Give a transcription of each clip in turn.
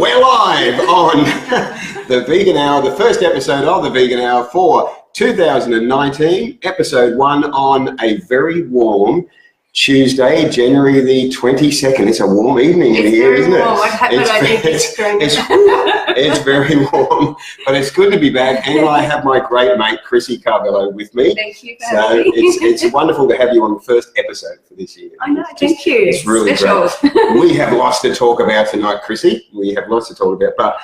We're live on the Vegan Hour, the first episode of the Vegan Hour for 2019, episode 1 on a very warm Tuesday, January the 22nd. It's a warm evening in here, isn't it? It's very warm, but it's good to be back. And I have my great mate, Crissi Carvalho, with me. Thank you. So it's wonderful to have you on the first episode for this year. I know, thank you. It's really special. Great. We have lots to talk about tonight, Chrissy. We have lots to talk about, but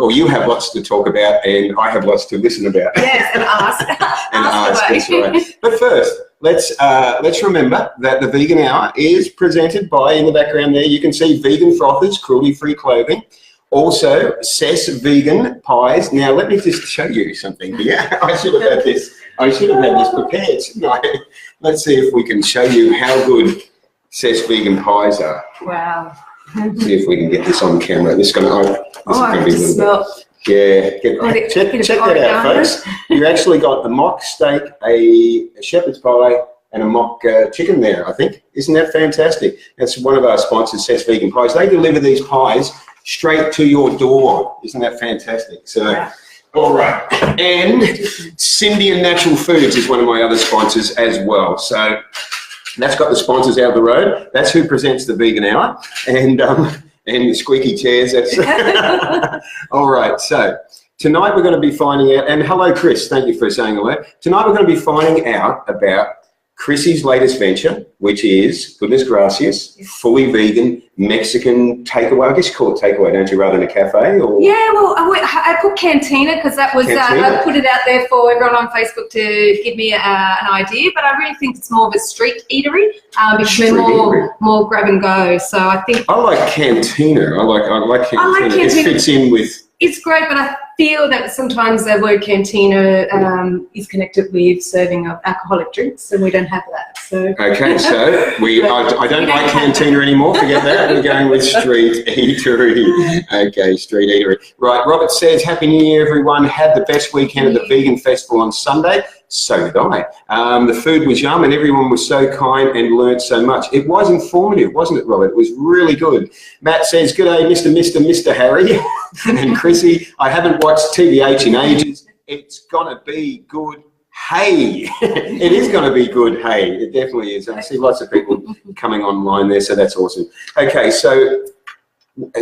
or you have lots to talk about, and I have lots to listen about. Yes, and ask. And ask, that's right. But first, let's remember that the Vegan Hour is presented by, in the background there, you can see Vegan Frothers, cruelty-free clothing. Also, Cess Vegan Pies. Now, let me just show you something here. I should have had this prepared, shouldn't I? Let's see if we can show you how good Cess Vegan Pies are. Wow. See if we can get this on camera. This is going to be a little bit. Yeah, check that out, folks. You actually got a mock steak, a shepherd's pie, and a mock chicken there, I think. Isn't that fantastic? That's one of our sponsors, Cess Vegan Pies. They deliver these pies straight to your door. Isn't that fantastic? So, yeah. All right. And Cindy and Natural Foods is one of my other sponsors as well. So that's got the sponsors out of the road. That's who presents the Vegan Hour. And the squeaky chairs. That's all right. So tonight we're going to be finding out, and hello, Chris. Thank you for saying hello. Tonight we're going to be finding out about Chrissy's latest venture, which is Goodness Gracias, fully vegan Mexican takeaway. I guess you call it takeaway, don't you, rather than a cafe? Or? Yeah, well, I put Cantina because that was I put it out there for everyone on Facebook to give me an idea. But I really think it's more of a street eatery because we're more grab and go. So I think I like Cantina. I like Cantina. It fits in with. It's great, but I feel that sometimes the word cantina is connected with serving of alcoholic drinks, and we don't have that. So okay, so I don't like cantina anymore. Forget that. We're going with street eatery. Okay, street eatery. Right. Robert says, "Happy New Year, everyone. Had the best weekend at the Vegan Festival on Sunday. So did I. The food was yum and everyone was so kind and learnt so much. It was informative, wasn't it, Robert? It was really good." Matt says, "G'day, Mr. Harry." And Chrissy, "I haven't watched TVH in ages. It's going to be good. Hey." It is going to be good. Hey, it definitely is. I see lots of people coming online there, so that's awesome. Okay, so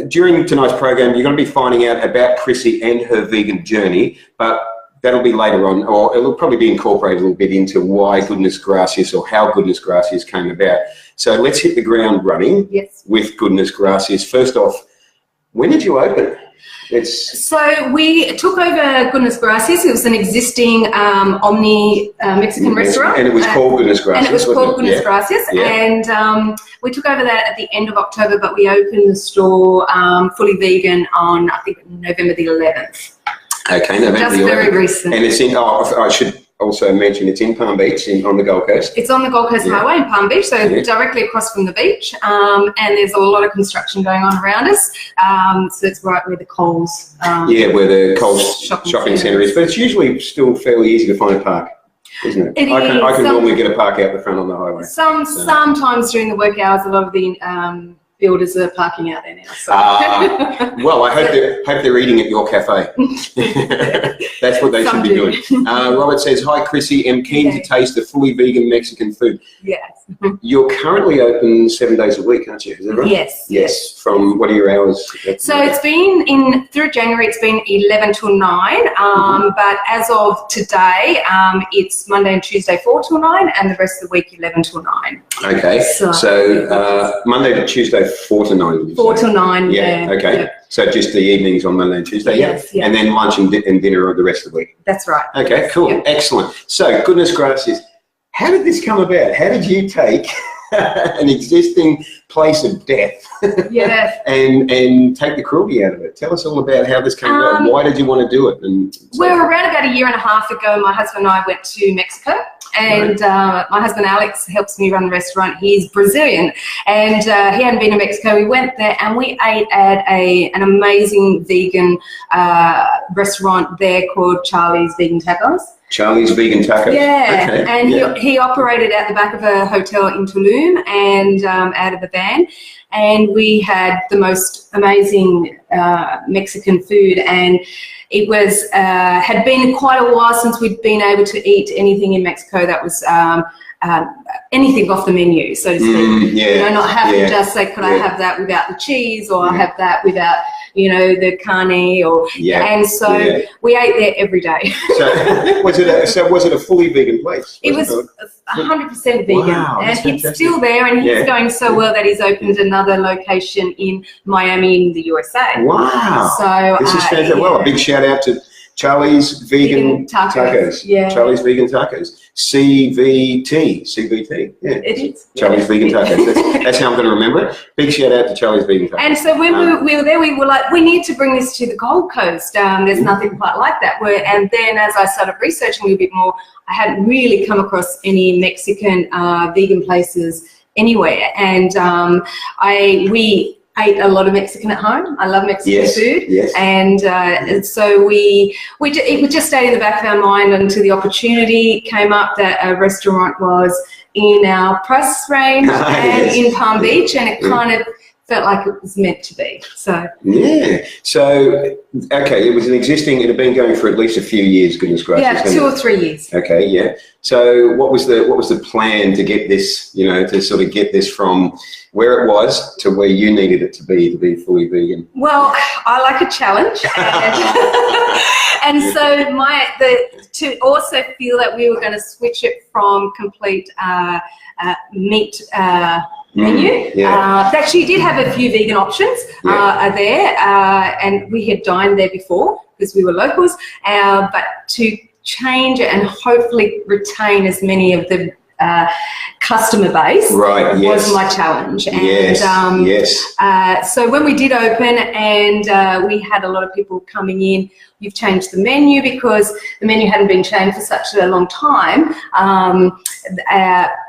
during tonight's program, you're going to be finding out about Chrissy and her vegan journey, but that'll be later on, or it'll probably be incorporated a little bit into why Goodness Gracias or how Goodness Gracias came about. So let's hit the ground running with Goodness Gracias. First off, when did you open? So we took over Goodness Gracias. It was an existing Omni Mexican restaurant. And it was called Goodness Gracias. And it was called Goodness Gracias. Yeah. And we took over that at the end of October, but we opened the store fully vegan on, I think, November the 11th. Okay, November just the 11th. Very recent. And it's in, I should also mention, it's in Palm Beach, on the Gold Coast. It's on the Gold Coast Highway in Palm Beach, so directly across from the beach. And there's a lot of construction going on around us. So it's right where the Coles where the Coles shopping centre is. But it's usually still fairly easy to find a park, isn't it? I can normally get a park out the front on the highway. Sometimes during the work hours, a lot of the builders are parking out there now. So. Well, I hope they're eating at your cafe. That's what they should be doing. Robert says, "Hi, Chrissy. I'm keen to taste the fully vegan Mexican food." Yes. You're currently open 7 days a week, aren't you? Is that right? Yes. From what are your hours? So it's been through January. It's been 11 till 9. But as of today, it's Monday and Tuesday 4 till 9, and the rest of the week 11 till 9. Okay. So Monday to Tuesday 4 to 9. 4 till 9. Yeah. Okay. Yeah. So just the evenings on Monday and Tuesday. Yes. Yeah. And then lunch and dinner the rest of the week. That's right. Okay. Cool. Yeah. Excellent. So Goodness Gracias. How did this come about? How did you take an existing place of death and take the cruelty out of it? Tell us all about how this came about. Why did you want to do it? Well, around about a year and a half ago, my husband and I went to Mexico. And my husband Alex helps me run the restaurant. He's Brazilian, and he hadn't been to Mexico. We went there and we ate at an amazing vegan restaurant there called Charlie's Vegan Tacos. Charlie's Vegan Tacos. Yeah, okay. and he operated at the back of a hotel in Tulum and out of a van. And we had the most amazing Mexican food, and it was had been quite a while since we'd been able to eat anything in Mexico that was anything off the menu, so to speak. Not have to just say, could I have that without the cheese, or I have that without, the carne, or and so we ate there every day. So was it a fully vegan place? It was 100% vegan, wow, and it's it's still there, and he's going so well that he's opened another location in Miami in the USA. Wow! So this is fantastic. Well, a big shout out to Charlie's Vegan Tacos. Yeah. Charlie's Vegan Tacos. CVT. Yeah. It is. Charlie's Vegan Tacos. That's how I'm going to remember it. Big shout out to Charlie's Vegan Tacos. And so when we were there, we were like, we need to bring this to the Gold Coast. There's nothing quite like that. And then as I started researching a little bit more, I hadn't really come across any Mexican vegan places anywhere. And we ate a lot of Mexican at home. I love Mexican food. Yes. And so it just stayed in the back of our mind until the opportunity came up that a restaurant was in our price range and in Palm Beach, and it kind of felt like it was meant to be. So So okay, it had been going for at least a few years. Goodness gracious. Yeah, 2 or 3 years. Okay, yeah. So what was the plan to get this, to sort of get this from where it was to where you needed it to be fully vegan? Well, I like a challenge, and so to also feel that we were going to switch it from complete meat menu. Actually, did have a few vegan options there, and we had dined there before because we were locals, but to change it and hopefully retain as many of the customer base was my challenge. And so when we did open and we had a lot of people coming in, you've changed the menu because the menu hadn't been changed for such a long time.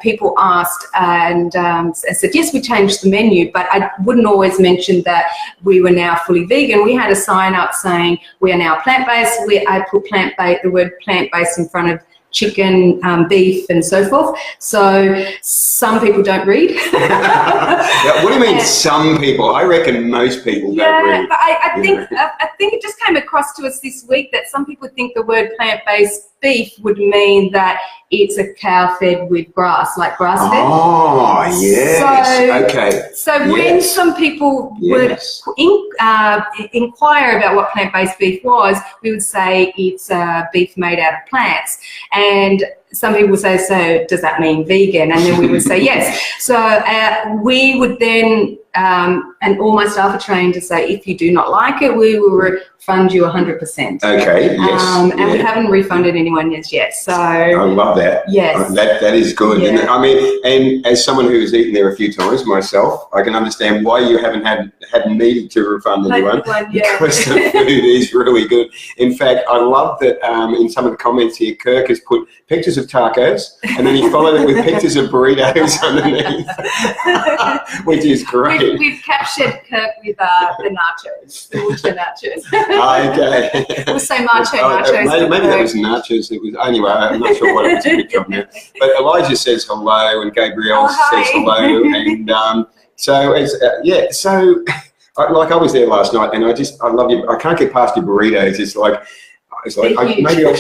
People asked and I said, yes, we changed the menu, but I wouldn't always mention that we were now fully vegan. We had a sign up saying we are now plant-based. I put the word plant-based in front of chicken, beef, and so forth. So some people don't read. What do you mean, some people? I reckon most people don't read. But I think it just came across to us this week that some people think the word plant-based beef would mean that it's a cow fed with grass, like grass fed. Oh, yes. So when some people would inquire about what plant-based beef was, we would say it's beef made out of plants. And some people would say, so does that mean vegan? And then we would say yes. So we would then, and all my staff are trained to say, if you do not like it, we will refund you 100%. Okay, yes. And we haven't refunded anyone yet. So I love that. Yes. That is good. Yeah. I mean, and as someone who has eaten there a few times myself, I can understand why you haven't had needed to refund anyone because the food is really good. In fact, I love that in some of the comments here, Kirk has put pictures of tacos and then he followed it with pictures of burritos underneath, which is great. We've captured Kirk with the nachos, the ultra nachos. Okay. We'll say nachos. Maybe that was nachos. It was anyway. I'm not sure what it was a picture of now. But Elijah says hello, and Gabrielle says hello, and so it's So like I was there last night, and I love you. I can't get past your burritos. It's like maybe I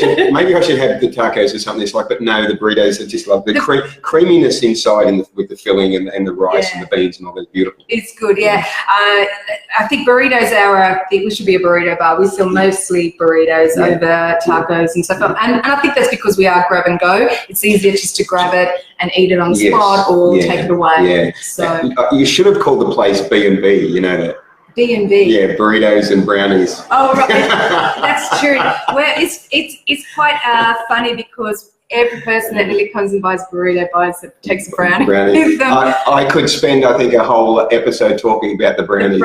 should have the tacos or something. It's like, but no, the burritos are just like the creaminess inside with the filling and the rice and the beans and all that. Beautiful. It's good, yeah. I think burritos we should be a burrito bar. We sell mostly burritos over tacos and stuff. And I think that's because we are grab and go. It's easier just to grab it and eat it on the spot or take it away. Yeah. So you should have called the place B&B. You know that. B&B. Yeah, burritos and brownies. Oh, right. That's true. Well, it's quite funny because every person that really comes and buys a burrito takes a brownie. Brownies. I could spend, I think, a whole episode talking about the brownies.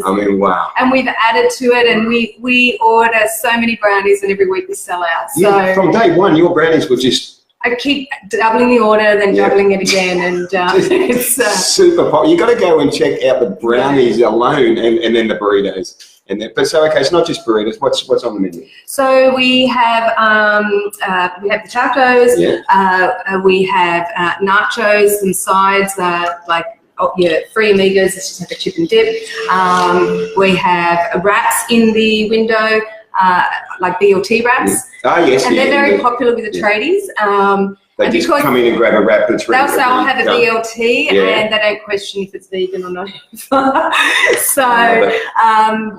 I mean, wow. And we've added to it, and we order so many brownies, and every week we sell out. So from day one, your brownies were just I keep doubling the order, then doubling it again, and it's super popular. You got to go and check out the brownies alone, and then the burritos. And then, but so okay, it's not just burritos. What's on the menu? So we have the tacos. Yeah. We have nachos and sides free amigas. It's just like a chip and dip. We have wraps in the window, like BLT wraps. Ah, yes. And they're very popular with the tradies. They just come in and grab a wrap that's ready. They'll say, I'll have a BLT, and they don't question if it's vegan or not. So,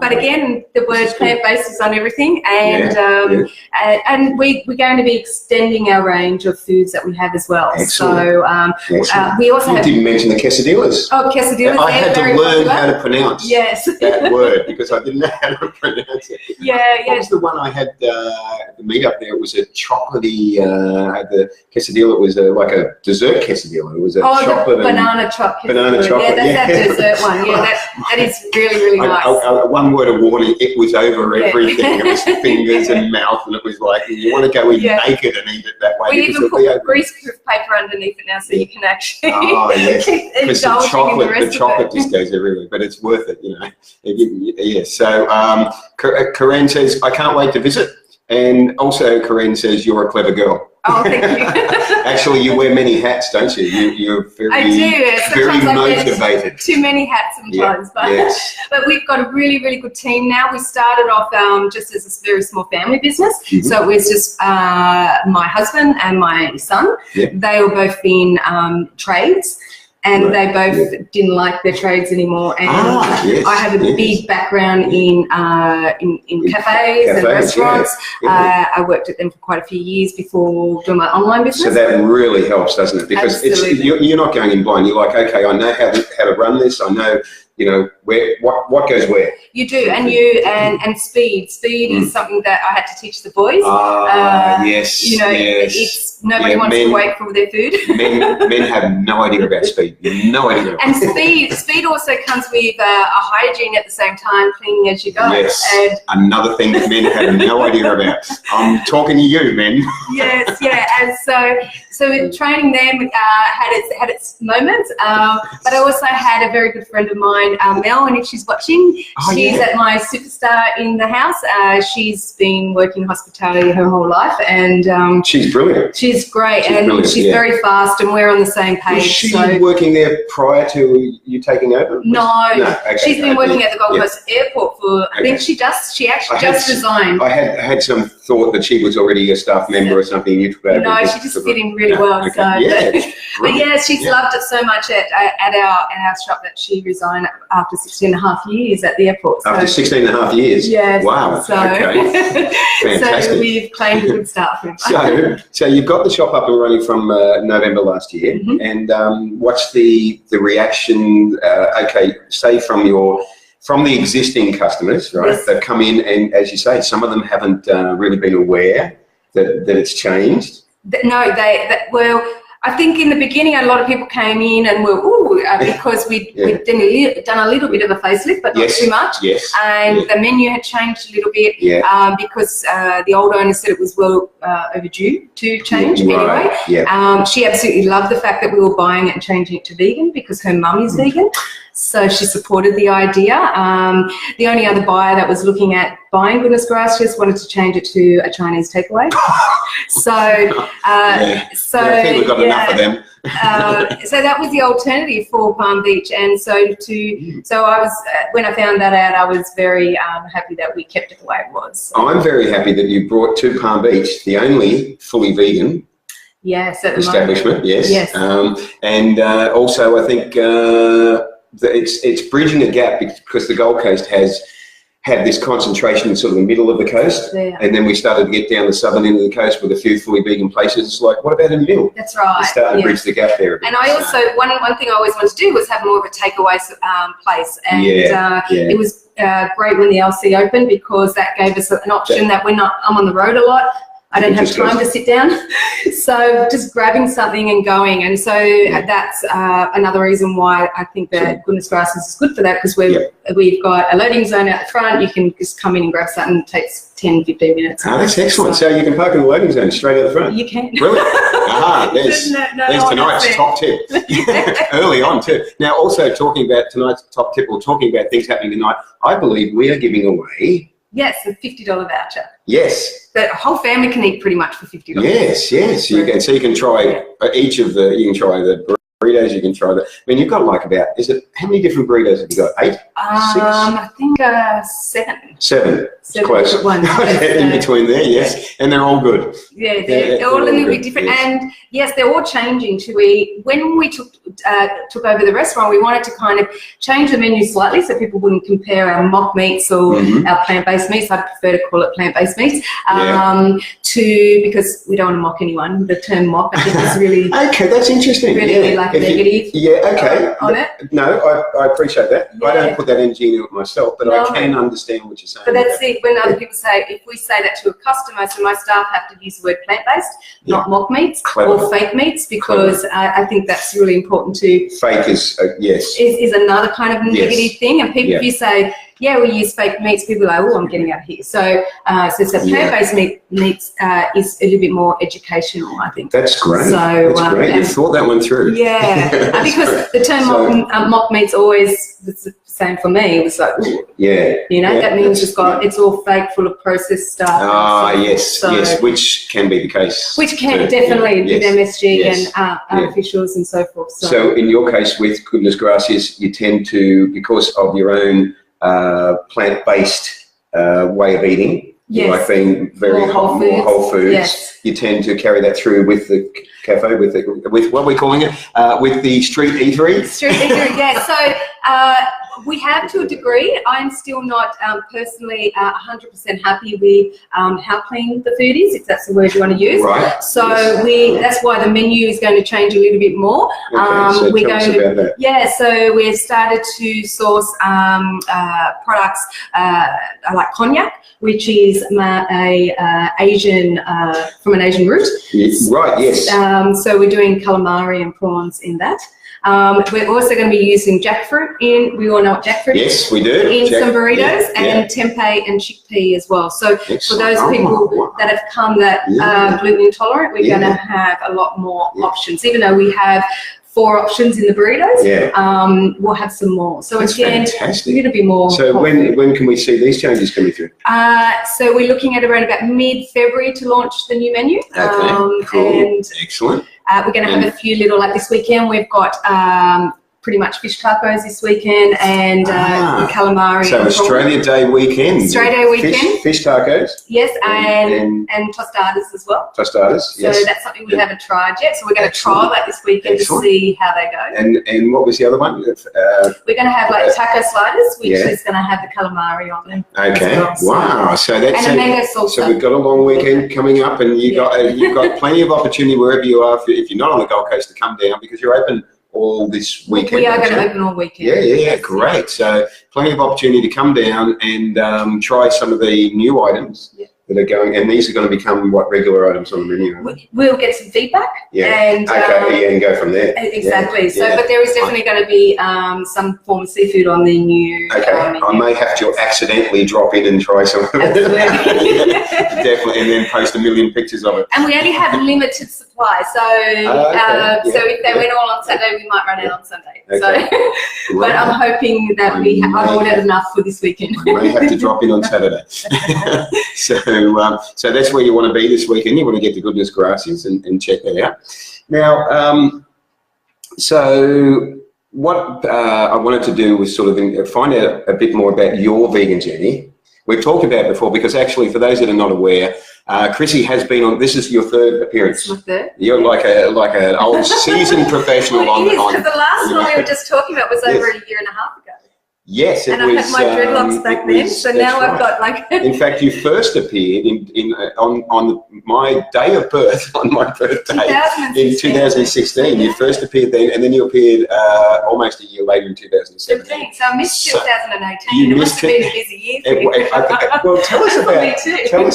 but again, the word plant-based is on everything, and and we're going to be extending our range of foods that we have as well. Excellent. So we also you didn't mention the quesadillas. Oh, quesadillas. I had to learn how to pronounce that word because I didn't know how to pronounce it. What was the one I had at the meetup there? It was a chocolatey, the quesadilla. It was like a dessert quesadilla. It was a chocolate banana chocolate. Banana chocolate. Yeah, that's that dessert one. Yeah, that is really, really nice. One word of warning, it was over everything. It was fingers and mouth, and it was like, you want to go in naked and eat it that way. We even put greaseproof paper underneath it now so you can actually because the chocolate just goes everywhere, but it's worth it, you know. So Karen says, I can't wait to visit. And also Karen says, you're a clever girl. Oh, thank you. Actually, you wear many hats, don't you? You're very, I do. very motivated. Too many hats sometimes, but we've got a really, really good team now. We started off just as a very small family business. So it was just my husband and my son. They were both in trades. And they both didn't like their trades anymore. And I have a big background in cafes and restaurants. I worked at them for quite a few years before doing my online business. So that really helps, doesn't it? Because you're not going in blind. You're like, okay, I know how to run this. I know, you know, where what goes where. You do, and speed. Speed is something that I had to teach the boys. Yes. You know, it's nobody wants to wait for their food. men have no idea about speed. No idea. And speed also comes with a hygiene at the same time, cleaning as you go. Yes. And another thing that men have no idea about. I'm talking to you, men. Yes. Yeah. And so training them had its moments, but I also had a very good friend of mine, Mel, and if she's watching, she's at my superstar in the house. She's been working in hospitality her whole life, and she's brilliant. She's great, she's very fast, and we're on the same page. Was she working there prior to you taking over? No. Okay. She's been working at the Gold Coast Airport for. I think she actually just resigned. I had some thought that she was already a staff member or something. You took over. No, she just fit in really well. Okay. But yeah, she's loved it so much at our shop that she resigned after 16.5 years at the airport. So, after 16.5 years? Yeah. Wow. So, okay. Fantastic. So we've claimed a good staff. So you've got the shop up and running from November last year, and what's the reaction? Say from the existing customers, right? Yes. They've come in, and as you say, some of them haven't really been aware that it's changed. No, well, I think in the beginning, a lot of people came in and were, because we'd done a little bit of a facelift, but not too much. Yes. And the menu had changed a little bit because the old owner said it was well overdue to change anyway. Yeah. She absolutely loved the fact that we were buying it and changing it to vegan because her mum is vegan. So she supported the idea. The only other buyer that was looking at buying Goodness Gracias wanted to change it to a Chinese takeaway. I think we've got enough of them. So that was the alternative for Palm Beach, and so I was when I found that out, I was very happy that we kept it the way it was. I'm very happy that you brought to Palm Beach the only fully vegan establishment. Yes. And also, I think. It's bridging a gap because the Gold Coast has had this concentration in sort of the middle of the coast, and then we started to get down the southern end of the coast with a few fully vegan places. It's like, what about in the middle? That's right. It's starting to bridge the gap there a bit. And I also one thing I always wanted to do was have more of a takeaway place, and it was great when the LC opened because that gave us an option that I'm on the road a lot. I don't have time to sit down. So just grabbing something and going. And so that's another reason why I think that Goodness Gracias is good for that, because we've got a loading zone out the front. You can just come in and grab something. It takes 10, 15 minutes. Oh, that's excellent. So you can park in the loading zone straight out the front. You can. Brilliant. There's tonight's top tip. Early on too. Now, also talking about tonight's top tip, or talking about things happening tonight, I believe we are giving away... Yes, a $50 voucher. Yes. The whole family can eat pretty much for $50. Yes. So you can try each of the, you can try the burritos, you can try the, I mean, you've got like about, how many different burritos have you got? 8? 6? I think 7. 7. It's close. Different ones. In between there, yes. And they're all good. Yeah, they're all a little bit different. Yes. And yes, they're all changing. When we took over the restaurant, we wanted to kind of change the menu slightly so people wouldn't compare our mock meats or our plant-based meats. I prefer to call it plant-based meats. Because we don't want to mock anyone. The term mock, I think, is really okay. That's interesting. Really like negative. On it. No, I appreciate that. I don't put that energy into it myself, but I can understand what you're saying. But that's it. When other people say, if we say that to a customer, so my staff have to use the word plant-based, not mock meats or fake meats, because I think that's really important too. Fake is is another kind of negative thing, and people, if you say, we use fake meats, people are like, oh, I'm getting out of here. So, plant-based meats is a little bit more educational, I think. That's great. So, that's great. You've thought that one through. Yeah, because the term mock meats always the same for me. It was like, that means it's all fake, full of processed stuff. Yes, which can be the case. Which can definitely with MSG and artificials and so forth. So in your case with Goodness Gracias, you tend to, because of your own plant-based way of eating, like being very more whole foods, you tend to carry that through with the cafe, with what we're calling it, with the street eatery. Street eatery, So we have to a degree. I'm still not personally 100% happy with how clean the food is, if that's the word you want to use. Right. So that's why the menu is going to change a little bit more. So we're going to about that. So we've started to source products like cognac, which is Asian from an Asian root. Right. Yes. So we're doing calamari and prawns in that. We're also going to be using jackfruit we all know what jackfruit is. Yes, we do. In some burritos, and tempeh and chickpea as well. So for those people that have come that are gluten intolerant, we're going to have a lot more options. Even though we have 4 options in the burritos, we'll have some more. So that's again, fantastic. a little bit more. So when can we see these changes coming through? So we're looking at around about mid-February to launch the new menu. Okay, cool. And excellent. We're going to have a few little, like this weekend, we've got pretty much fish tacos this weekend and calamari. So Australia Day weekend. Australia Day weekend. Fish tacos. Yes, and tostadas as well. Tostadas, yes. So that's something we haven't tried yet. So we're going to trial that this weekend to see how they go. And what was the other one? We're going to have like taco sliders, which is going to have the calamari on them. Okay. Wow. So that's and a mango salsa. So we've got a long weekend coming up, and you've got plenty of opportunity wherever you are if you're not on the Gold Coast to come down, because you're open all this weekend. We are going to open all weekend. Yeah, great. So plenty of opportunity to come down and try some of the new items that are going, and these are going to become regular items on the menu. We'll get some feedback. And go from there. Exactly. But there is definitely going to be some form of seafood on the new menu. I may have to accidentally drop in and try some of it. Definitely, and then post a million pictures of it. And we only have limited supply, so so if they went all on Saturday, we might run out on Sunday. Okay. So, but I'm hoping that I've ordered enough for this weekend. I may have to drop in on Saturday. So that's where you want to be this weekend. You want to get to Goodness Gracias and check that out. Now, so what I wanted to do was sort of find out a bit more about your vegan journey. We've talked about it before, because actually, for those that are not aware, Chrissy has been on. This is your 3rd appearance. My 3rd. You're like an old seasoned professional. Well, it is, because the last one we were just talking about was over a year and a half ago. Yes, it and was. I had my dreadlocks back then, so now I've got like. In fact, you first appeared on my day of birth, on my birthday in 2016. You first appeared then, and then you appeared almost a year later in 2017. So I missed 2018. It must have been a busy year for you. Well, tell us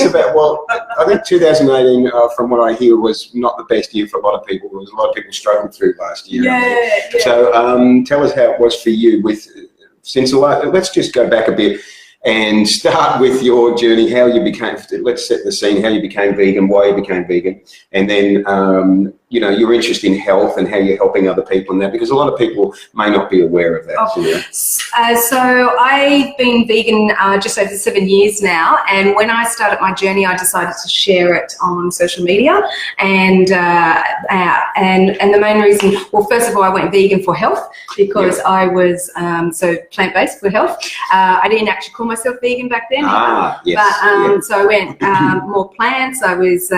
about. Well, I think 2018, from what I hear, was not the best year for a lot of people. There was a lot of people struggling through last year. Yeah. So tell us how it was for you with. Let's just go back a bit and start with your journey, how you became, let's set the scene, how you became vegan, why you became vegan, and then, your interest in health and how you're helping other people in that, because a lot of people may not be aware of that. So I've been vegan just over 7 years now, and when I started my journey, I decided to share it on social media, and the main reason, well, first of all, I went vegan for health, because I was plant-based for health. I didn't actually call myself vegan back then, so I went more plants. I was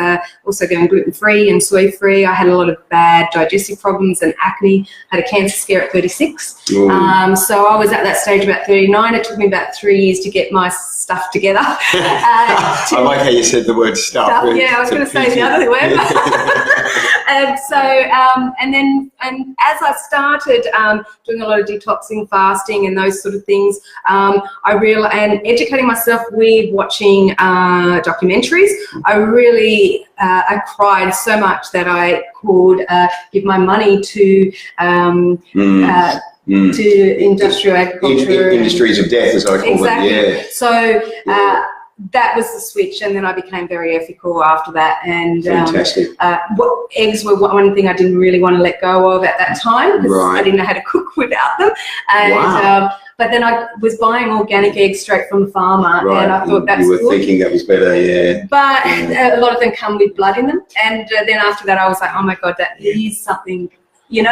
also going gluten-free and soy-free. I had a lot of bad digestive problems and acne. Had a cancer scare at 36. So I was at that stage about 39. It took me about 3 years to get my stuff together. I like how you said the word stuff. Yeah, I was going to say the other word. And so, and as I started doing a lot of detoxing, fasting, and those sort of things, I realized, and educating myself with watching documentaries, I cried so much that I could give my money to industrial agriculture. Industries of death, as I call them. Yeah. So that was the switch, and then I became very ethical after that. And fantastic. Eggs were one thing I didn't really want to let go of at that time, because I didn't know how to cook without them. And, but then I was buying organic eggs straight from the farmer, and I thought that's good. You were thinking that was better, yeah. But a lot of them come with blood in them, and then after that I was like, oh my God, that is something, and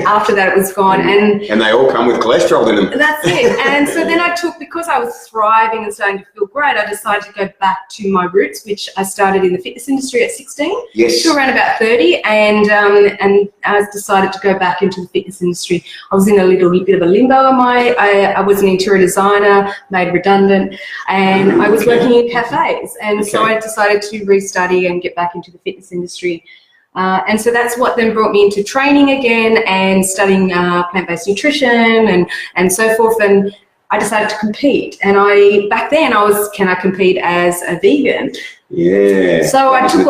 after that it was gone. And they all come with cholesterol in them. That's it. And so then because I was thriving and starting to feel great, I decided to go back to my roots, which I started in the fitness industry at 16 to around about 30, and I decided to go back into the fitness industry. I was in a little bit of a limbo. I was an interior designer, made redundant, and I was working in cafes, and so I decided to restudy and get back into the fitness industry. And so that's what then brought me into training again and studying plant-based nutrition and so forth. And I decided to compete. And back then I was, can I compete as a vegan? Yeah. So I took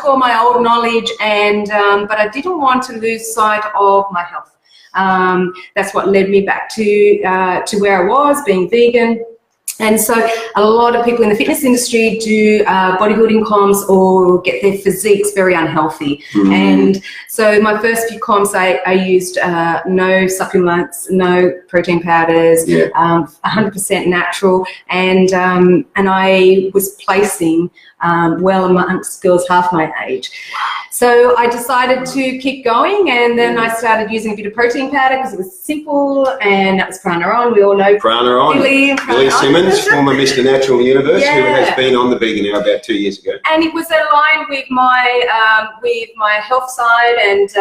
all my old knowledge, and but I didn't want to lose sight of my health. That's what led me back to where I was, being vegan. And so a lot of people in the fitness industry do bodybuilding comps or get their physiques very unhealthy. And so my first few comps, I used no supplements, no protein powders, 100% natural, and I was placing well amongst girls half my age. So I decided to keep going, and then I started using a bit of protein powder because it was simple, and that was Prana On. We all know Prana On. Billy Simmons, former Mr. Natural Universe, who has been on the Vegan Hour about 2 years ago. And it was aligned with my health side and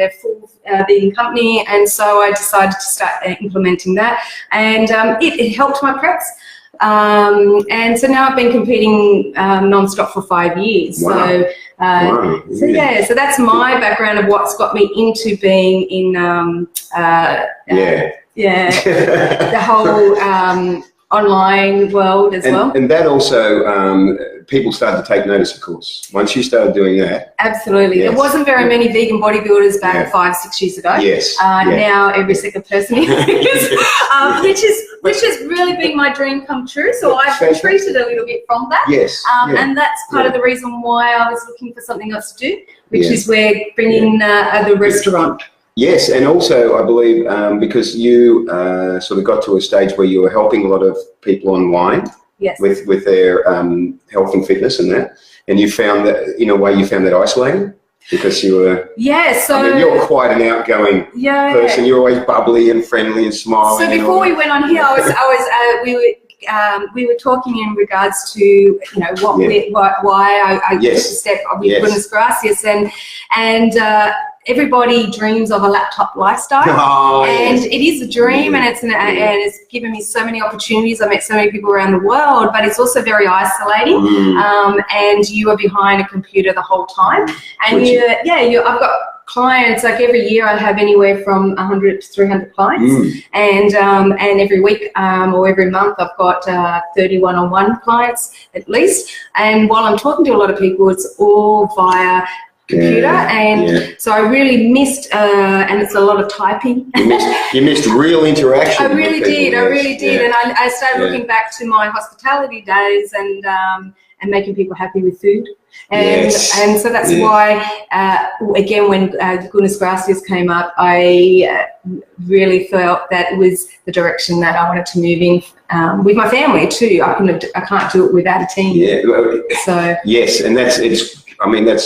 a full vegan company, and so I decided to start implementing that, and it helped my preps. And so now I've been competing non-stop for 5 years. Wow. So that's my background of what's got me into being in the whole online world as well. And that also, people started to take notice, of course, once you started doing that. Absolutely. There wasn't very many vegan bodybuilders back 5-6 years ago. Now every second person is, which has really been my dream come true. So I've retreated a little bit from that. And that's part of the reason why I was looking for something else to do, which is where bringing the restaurant. Yes, and also I believe because you sort of got to a stage where you were helping a lot of people online with their health and fitness and that, and you found that, in a way, you found that isolating because you were... So... I mean, you're quite an outgoing person. You're always bubbly and friendly and smiling. So before we went on here, we were talking in regards to why I took the step with Goodness Gracias, and everybody dreams of a laptop lifestyle, and it is a dream, and it's given me so many opportunities. I met so many people around the world, but it's also very isolating, and you are behind a computer the whole time, and I've got clients, like every year I have anywhere from 100 to 300 clients, and every week or every month I've got 30 one-on-one clients at least, and while I'm talking to a lot of people, it's all via computer, and so I really missed, and it's a lot of typing. You missed real interaction. I really did, and I started looking back to my hospitality days and making people happy with food. And so that's why, again, when Goodness Gracias came up, I really felt that it was the direction that I wanted to move in with my family too. I can't do it without a team. So yes, and that's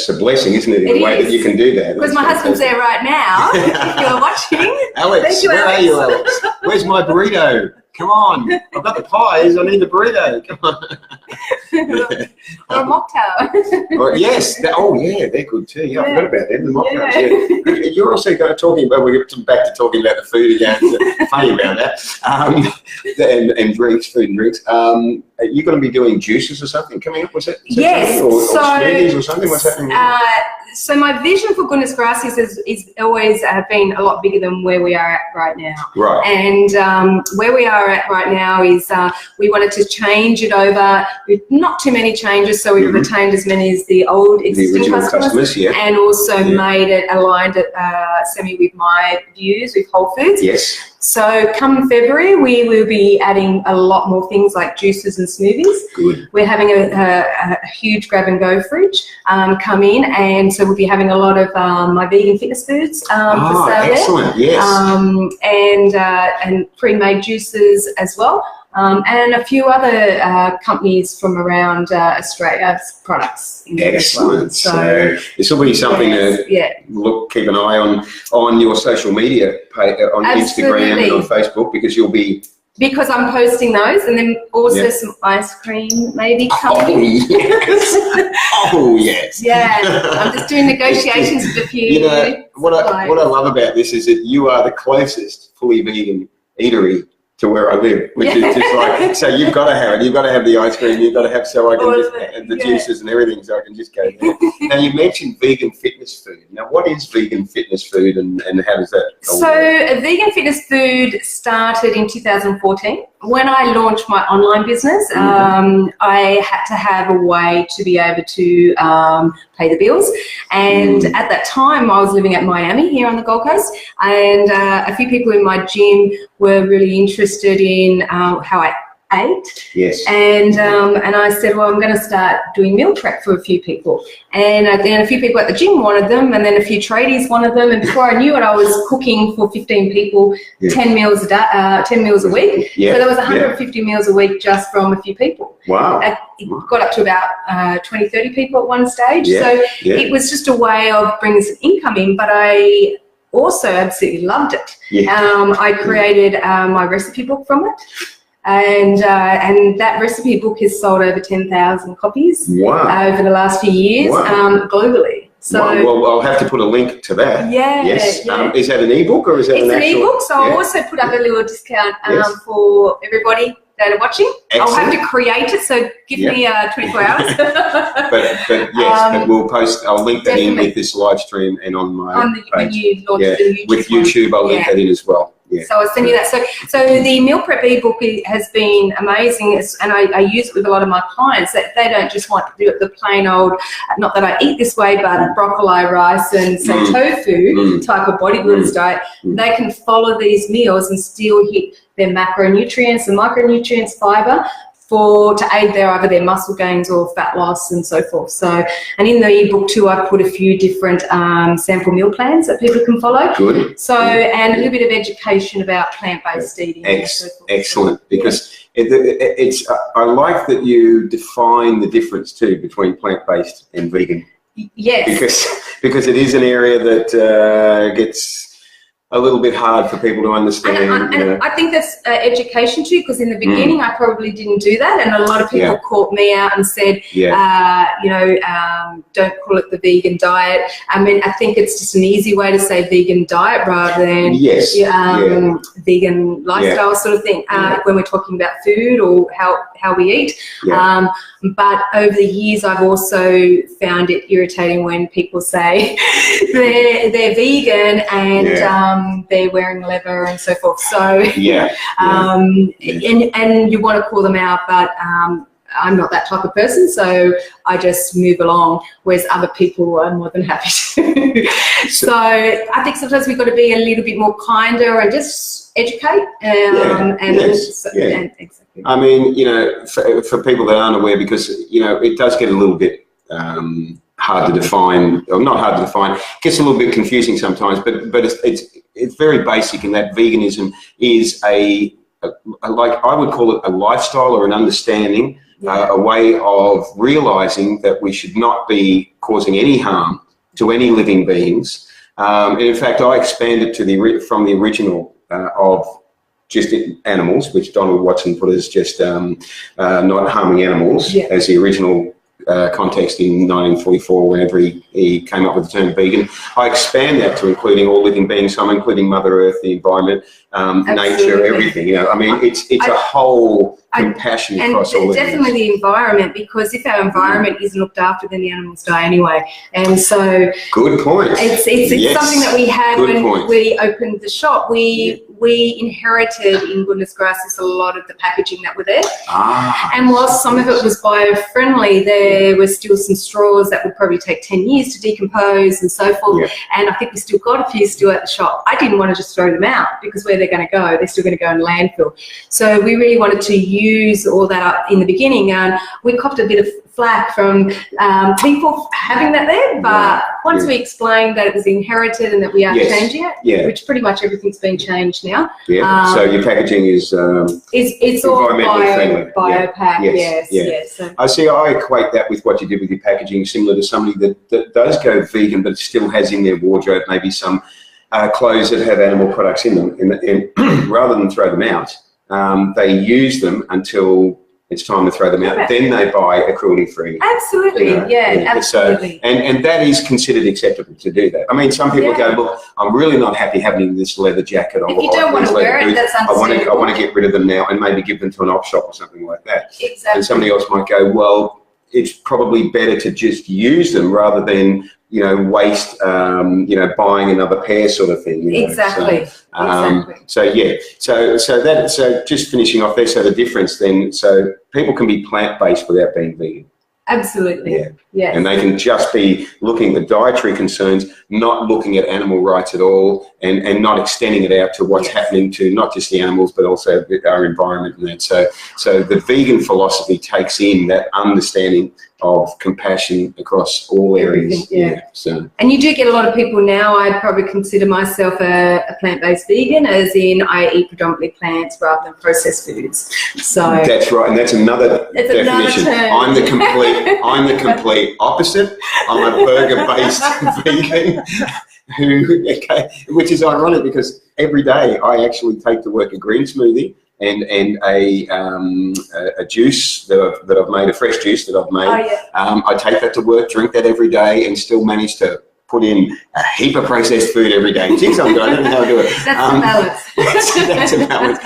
a blessing, isn't it? In a way that you can do that. Because my husband's there right now. If you're watching, Alex, where are you, Alex? Where's my burrito? Come on, I've got the pies, I need the burrito, come on. Or a mocktail. Yes, they're good too. I forgot about them, the mocktails. You're also talking about, we'll get back to talking about the food again, funny about that, and drinks, food and drinks. Are you going to be doing juices or something coming up? Was that yes, or smoothies or something? What's happening? So my vision for Goodness Gracias is always been a lot bigger than where we are at right now. Right. And where we are at right now is we wanted to change it over with not too many changes, so we've retained as many as the old existing customers, and also made it, aligned it semi with my views with Whole Foods. Yes. So come February, we will be adding a lot more things like juices and smoothies. Good. We're having a huge grab-and-go fridge come in, and so we'll be having a lot of my vegan fitness foods for sale excellent, there. Yes. And pre-made juices as well. And a few other companies from around Australia's products. Excellent. So this will be something to keep an eye on your social media page, on Instagram and on Facebook, because you'll be... Because I'm posting those, and then also some ice cream maybe coming. Oh yes. Yeah, I'm just doing negotiations with a few. You know, what I love about this is that you are the closest fully vegan eatery to where I live, which is just like, so you've got to have it. You've got to have the ice cream. You've got to have, so I can just, the juices and everything, so I can just go there. Now, you mentioned vegan fitness food. Now, what is vegan fitness food, and how does that? So, vegan fitness food started in 2014. When I launched my online business, I had to have a way to be able to pay the bills. And at that time, I was living at Miami here on the Gold Coast, and a few people in my gym were really interested in how I ate. Yes. And I said, well, I'm going to start doing meal prep for a few people. And then a few people at the gym wanted them, and then a few tradies wanted them. And before I knew it, I was cooking for 15 people, 10 meals a day, 10 meals a week. So there was 150 meals a week just from a few people. Wow. It got up to about 20, 30 people at one stage. So it was just a way of bringing some income in, but I also absolutely loved it. I created my recipe book from it. And that recipe book has sold over 10,000 copies over the last few years globally. So well, I'll have to put a link to that. Yes. Is that an ebook or is that an ebook? So I'll also put up a little discount for everybody that are watching. Excellent. I'll have to create it, so give me 24 hours. but but we'll post. I'll link that in with this live stream and on my page. When you launch the YouTube with YouTube, I'll link that in as well. So I'll send you that. So the meal prep ebook has been amazing, and I use it with a lot of my clients, that they don't just want to do the plain old, not that I eat this way, but broccoli, rice, and say tofu type of bodybuilder's diet. They can follow these meals and still hit their macronutrients and micronutrients, fiber, to aid either their muscle gains or fat loss and so forth. So, and in the ebook too, I've put a few different sample meal plans that people can follow. Good. So, and a little bit of education about plant-based eating. Excellent, because it's I like that you define the difference too between plant-based and vegan. Yes. Because it is an area that gets a little bit hard for people to understand. And I think that's education too, because in the beginning I probably didn't do that, and a lot of people caught me out and said, don't call it the vegan diet. I mean, I think it's just an easy way to say vegan diet rather than vegan lifestyle sort of thing when we're talking about food or how we eat. But over the years, I've also found it irritating when people say they're vegan and they're wearing leather and so forth. So and you want to call them out, but I'm not that type of person, so I just move along, whereas other people are more than happy to. So I think sometimes we've got to be a little bit more kinder and just educate. Exactly. I mean, for people that aren't aware, because, it does get a little bit hard to define, or not hard to define, it gets a little bit confusing sometimes, but it's very basic in that veganism is like I would call it a lifestyle or an understanding, a way of realizing that we should not be causing any harm to any living beings. And in fact, I expanded from the original of just animals, which Donald Watson put as just not harming animals as the original context in 1944, whenever he came up with the term vegan. I expand that to including all living beings. So I'm including Mother Earth, the environment, nature, everything. I mean, it's a whole compassion across all living beings. Definitely the environment, because if our environment isn't looked after, then the animals die anyway. And so good point. It's something that we had when we opened the shop. We inherited in Goodness Gracias a lot of the packaging that were there. And whilst some of it was bio-friendly, there were still some straws that would probably take 10 years to decompose and so forth. And I think we still got a few still at the shop. I didn't want to just throw them out, because where they're going to go, they're still going to go in landfill. So we really wanted to use all that up in the beginning, and we copped a bit of flack from people having that there, but once we explained that it was inherited and that we are changing it, which pretty much everything's been changed now. So your packaging is it's all bio-pack. So. I see. I equate that with what you did with your packaging, similar to somebody that does go vegan but still has in their wardrobe maybe some clothes that have animal products in them, and rather than throw them out, they use them until it's time to throw them out. Then they buy a cruelty-free. Absolutely, absolutely. So, and that is considered acceptable to do that. I mean, some people go, look, I'm really not happy having this leather jacket on. If you don't want to wear it, that's understandable. I want to get rid of them now and maybe give them to an op shop or something like that. Exactly. And somebody else might go, well, it's probably better to just use them rather than waste buying another pair sort of thing. Exactly. So just finishing off there, so the difference then, so people can be plant-based without being vegan. Absolutely. And they can just be looking at the dietary concerns, not looking at animal rights at all, and not extending it out to what's happening to not just the animals, but also our environment and that. So the vegan philosophy takes in that understanding of compassion across all areas. And you do get a lot of people now. I'd probably consider myself a plant-based vegan, as in I eat predominantly plants rather than processed foods. So that's right, and that's another definition. I'm the complete opposite. I'm a burger-based vegan. Which is ironic, because every day I actually take to work a green smoothie and a juice that I've made, a fresh juice that I've made. I take that to work, drink that every day, and still manage to put in a heap of processed food every day. Jeez, I'm good. I don't know how to do it. That's a balance. That's a balance.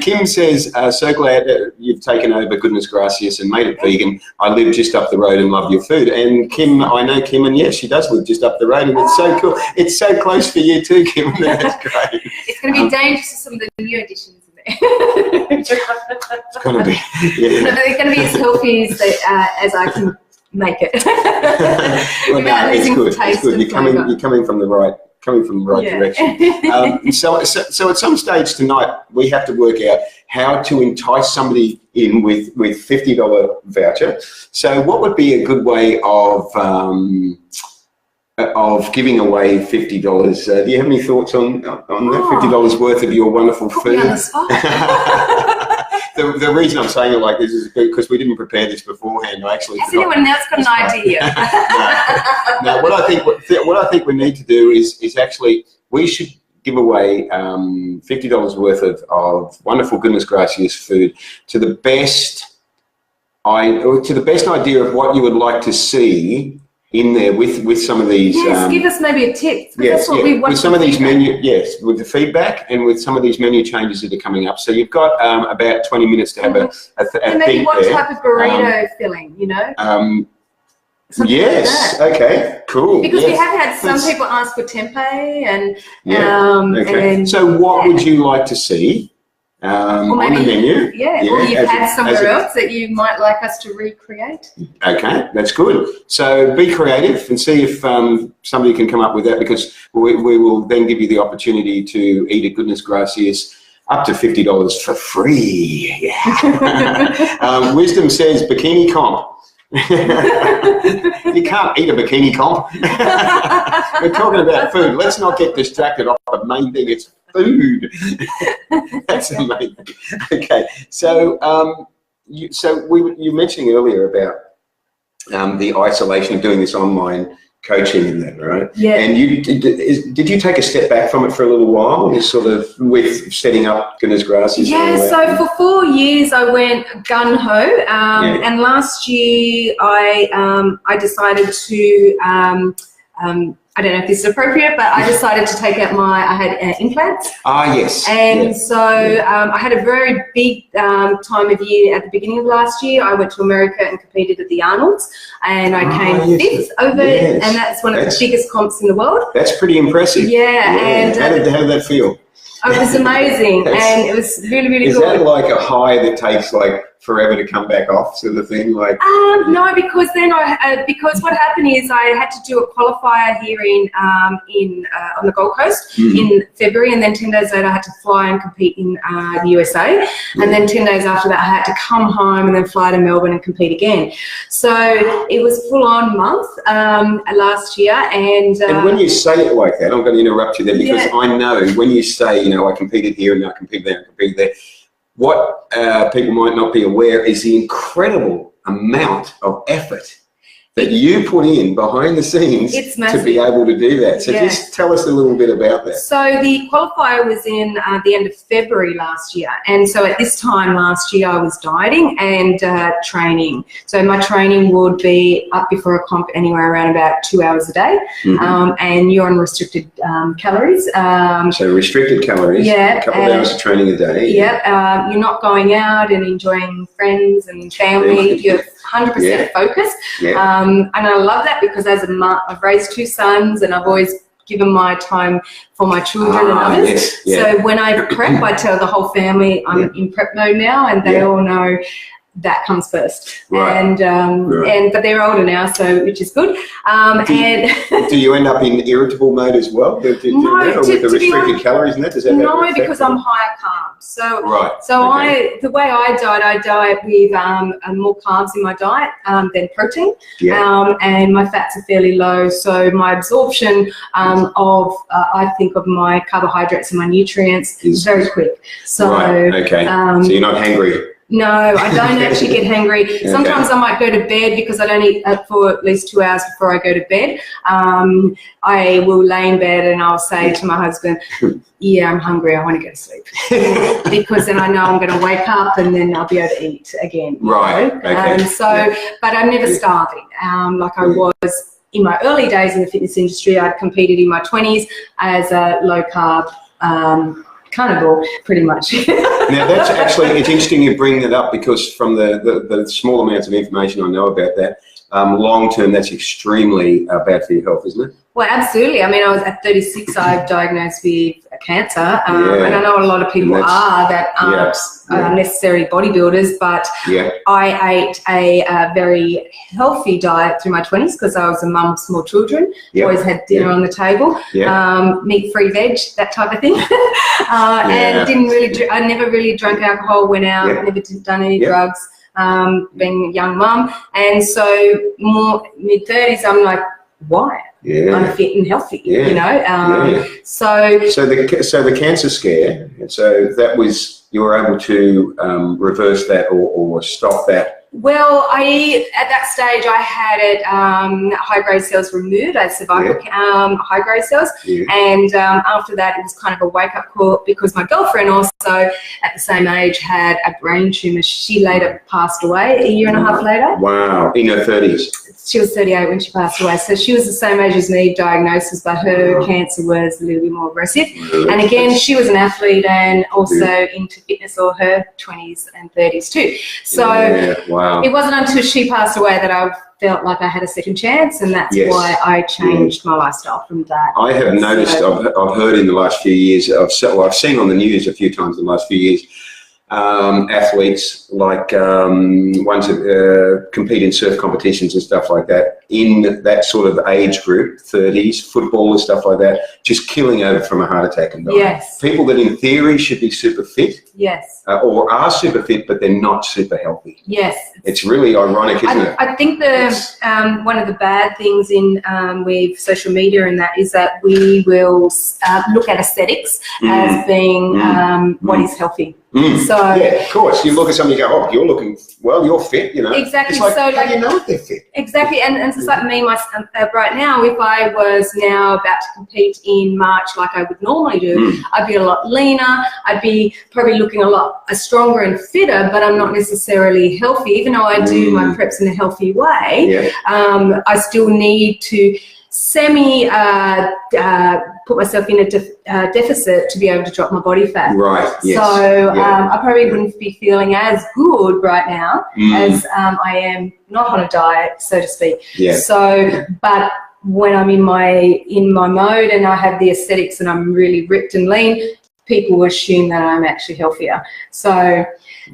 Kim says, so glad you've taken over Goodness Gracias and made it vegan. I live just up the road and love your food. And Kim, I know Kim, and yes, she does live just up the road, and it's so cool. It's so close for you too, Kim. That's great. It's going to be dangerous for some of the new additions. It's going to be. No, they're going to be as healthy as I can make it. Well, no, it's good. It's good. You're coming from the right direction. So at some stage tonight, we have to work out how to entice somebody in with $50 voucher. So what would be a good way of giving away $50? Do you have any thoughts on that $50 worth of your wonderful food? The reason I'm saying it like this is because we didn't prepare this beforehand. Has anyone else got an idea? No. What I think we need to do is actually we should give away $50 worth of wonderful Goodness Gracias food to the best idea of what you would like to see in there with some of these. Yes, give us maybe a tip. Yes, that's what we want with some of these with the feedback and with some of these menu changes that are coming up. So you've got about 20 minutes to have a and maybe what type of burrito filling, you know? Yes. Like okay. Cool. Because we have had some people ask for tempeh and okay. And, so what would you like to see on the menu? Yeah. Or you've had somewhere else that you might like us to recreate. Okay, that's good. So be creative and see if somebody can come up with that, because we will then give you the opportunity to eat a Goodness Gracias up to $50 for free. Yeah. Wisdom says bikini comp. You can't eat a bikini comp. We're talking about food. Let's not get distracted off the main thing. It's food. That's amazing. Okay, so you mentioning earlier about the isolation of doing this online coaching and that, right? Yeah. And did you take a step back from it for a little while, sort of with setting up Goodness Gracias? Yeah, so for 4 years I went gun-ho, and last year I decided to, I don't know if this is appropriate, but I decided to take out I had implants. Ah, yes. And so I had a very big time of year at the beginning of last year. I went to America and competed at the Arnold's, and I came fifth over, and that's one of the biggest comps in the world. That's pretty impressive. Yeah. And how did that feel? Oh, it was amazing, and it was really, really good. Is that like a high that takes like forever to come back off, sort of thing? Like no, because then because what happened is I had to do a qualifier here on the Gold Coast in February, and then 10 days later I had to fly and compete in the USA, and then 10 days after that I had to come home and then fly to Melbourne and compete again. So it was full on month last year, and when you say it like that, I'm going to interrupt you there, because I know when you say, I competed here and I competed there and competed there, what people might not be aware is the incredible amount of effort that you put in behind the scenes to be able to do that. So just tell us a little bit about that. So the qualifier was in the end of February last year. And so at this time last year, I was dieting and training. So my training would be up before a comp anywhere around about 2 hours a day. And you're on restricted calories. So restricted calories, a couple of hours of training a day. You're not going out and enjoying friends and family. You're 100% focused. And I love that, because as a mum, I've raised 2 sons, and I've always given my time for my children and others. So when I prep, I tell the whole family I'm in prep mode now, and they all know that comes first. And but they're older now, so which is good. Do you end up in irritable mode as well? With the restricted calories and that? Does that no, because I'm higher carbs. So the way I diet with more carbs in my diet than protein. And my fats are fairly low, so my absorption I think of my carbohydrates and my nutrients is very quick. So so you're not hangry. No, I don't actually get hangry. Sometimes I might go to bed because I don't eat for at least 2 hours before I go to bed. I will lay in bed and I'll say to my husband, yeah, I'm hungry, I want to go to sleep. Because then I know I'm going to wake up and then I'll be able to eat again. But I'm never starving. Like I was in my early days in the fitness industry. I'd competed in my 20s as a low carb carnivore, pretty much. Now that's actually, it's interesting you bring that up, because from the small amounts of information I know about that, long term that's extremely bad for your health, isn't it? Well, absolutely. I mean, I was at 36, I was diagnosed with cancer, and I know a lot of people that aren't necessarily bodybuilders, but I ate a very healthy diet through my 20s because I was a mum of small children, always had dinner on the table, meat-free veg, that type of thing, and I never really drank alcohol, went out, never done any drugs, being a young mum, and so more mid-30s, I'm like, why? I'm fit and healthy, you know. So the cancer scare. So that was you were able to reverse that or stop that? Well, at that stage I had it high grade cells removed. I had cervical high grade cells, and after that it was kind of a wake up call because my girlfriend also at the same age had a brain tumor. She later passed away a year and a half later. Wow, in her 30s. She was 38 when she passed away, so she was the same age as me, diagnosis, but her cancer was a little bit more aggressive. Really? And again, she was an athlete and also into fitness, or her 20s and 30s too. So it wasn't until she passed away that I felt like I had a second chance, and that's why I changed my lifestyle from that. I have noticed, I've heard in the last few years, I've seen on the news a few times in the last few years, athletes like ones that compete in surf competitions and stuff like that, in that sort of age group, 30s, footballers, stuff like that, just killing over from a heart attack and dying. Yes. People that in theory should be super fit. Yes. Or are super fit, but they're not super healthy. Yes. It's really ironic, isn't it? I think one of the bad things in with social media and that is that we will look at aesthetics as being what is healthy. So yeah, of course. You look at somebody and go, "Oh, you're looking well. You're fit." You know. Exactly. It's like, so, how do you know if they're fit? Exactly, and it's like me, right now. If I was now about to compete in March, like I would normally do, I'd be a lot leaner. I'd be probably looking a lot stronger and fitter, but I'm not necessarily healthy. Even though I do my preps in a healthy way, I still need to put myself in a deficit to be able to drop my body fat. Right. Yes. So I probably wouldn't be feeling as good right now as I am not on a diet, so to speak. Yeah. So, but when I'm in my mode and I have the aesthetics and I'm really ripped and lean, people assume that I'm actually healthier. So.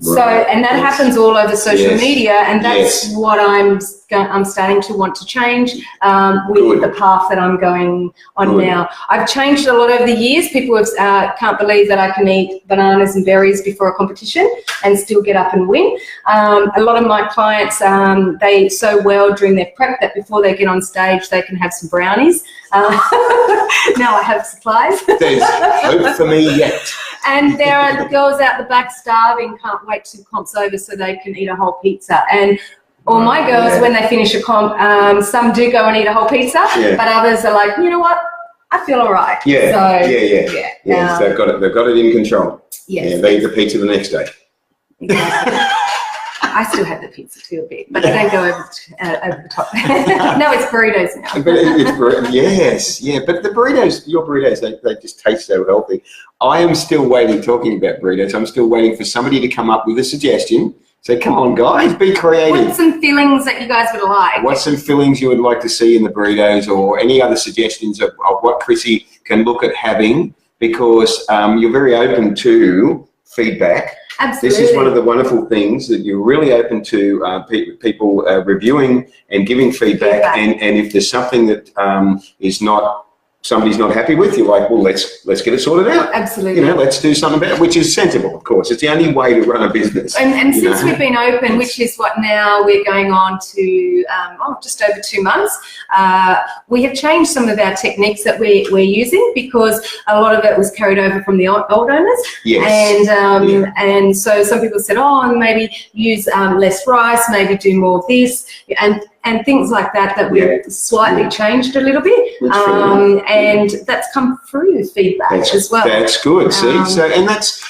Right. And that happens all over social media, and that's what I'm starting to want to change with the path that I'm going on now. I've changed a lot over the years. People can't believe that I can eat bananas and berries before a competition and still get up and win. A lot of my clients, they eat so well during their prep that before they get on stage, they can have some brownies. Now I have supplies. There's hope for me yet. And there are girls out the back starving, can't wait till comp's over so they can eat a whole pizza. And all my girls, when they finish a comp, some do go and eat a whole pizza, but others are like, you know what, I feel all right. Yeah, so, they've got it in control. Yes. Yeah, they eat the pizza the next day. Exactly. I still have the pizza too a bit, but I don't go over the top. No, it's burritos now. But but the burritos, your burritos, they just taste so healthy. I am still waiting, talking about burritos, I'm still waiting for somebody to come up with a suggestion. So come on, guys, be creative. What's some fillings that you guys would like? What's some fillings you would like to see in the burritos, or any other suggestions of what Chrissy can look at having? Because you're very open to feedback. Absolutely. This is one of the wonderful things, that you're really open to people reviewing and giving feedback. And if there's something that somebody's not happy with, you're like, well, let's get it sorted out. Absolutely. You know, let's do something about it, which is sensible, of course. It's the only way to run a business. And since we've been open, which is what now we're going on to just over 2 months, we have changed some of our techniques that we're using, because a lot of it was carried over from the old owners. Yes. And so some people said, oh, maybe use less rice, maybe do more of this, and things like that we've slightly changed a little bit. And that's come through feedback as well. That's good, see? So, and that's,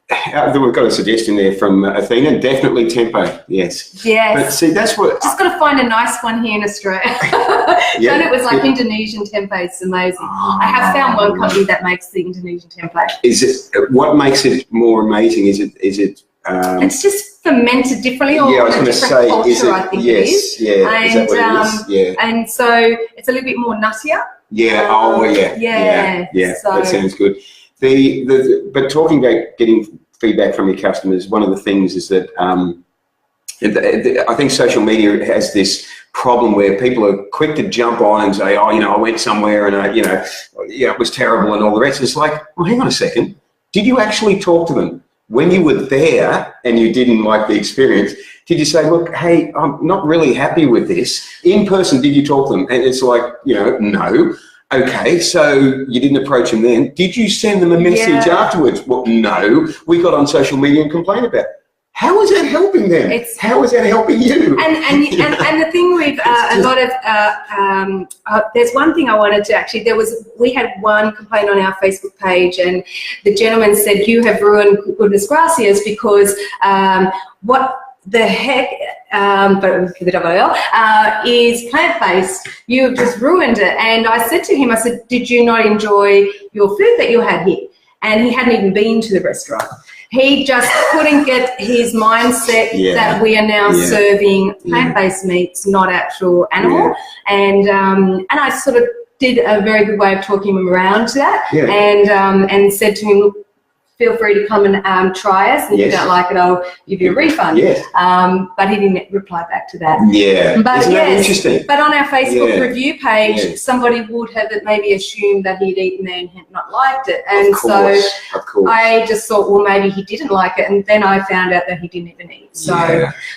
we've got a suggestion there from Athena, definitely tempo, yes. Yes. But see, that's what... Just got to find a nice one here in Australia. And it was like Indonesian tempeh, it's amazing. I have found one company that makes the Indonesian tempeh. What makes it more amazing? Is it it's just fermented differently, or a different culture, I think it is. And, is that what it is? And so it's a little bit more nuttier. That sounds good. But talking about getting feedback from your customers, one of the things is that I think social media has this problem where people are quick to jump on and say, oh, I went somewhere and it was terrible and all the rest. It's like, well, hang on a second. Did you actually talk to them? When you were there and you didn't like the experience, did you say, look, hey, I'm not really happy with this? In person, did you talk to them? And it's like, no. Okay, so you didn't approach them then. Did you send them a message afterwards? Well, no. We got on social media and complained about it. How is that helping them? How is that helping you? And the thing with a lot of there's one thing I wanted to actually. We had one complaint on our Facebook page, and the gentleman said, "You have ruined Goodness Gracias because what the heck?" But with the double L is plant-based. You have just ruined it. And I said to him, I said, "Did you not enjoy your food that you had here?" And he hadn't even been to the restaurant. He just couldn't get his mindset that we are now serving plant-based meats, not actual animal. And I sort of did a very good way of talking him around to that, and said to him, "Look, feel free to come and try us. And if you don't like it, I'll give you a refund." But he didn't reply back to that. But isn't that interesting? But on our Facebook review page, somebody would have maybe assumed that he'd eaten there and had not liked it. And so I just thought, well, maybe he didn't like it. And then I found out that he didn't even eat. So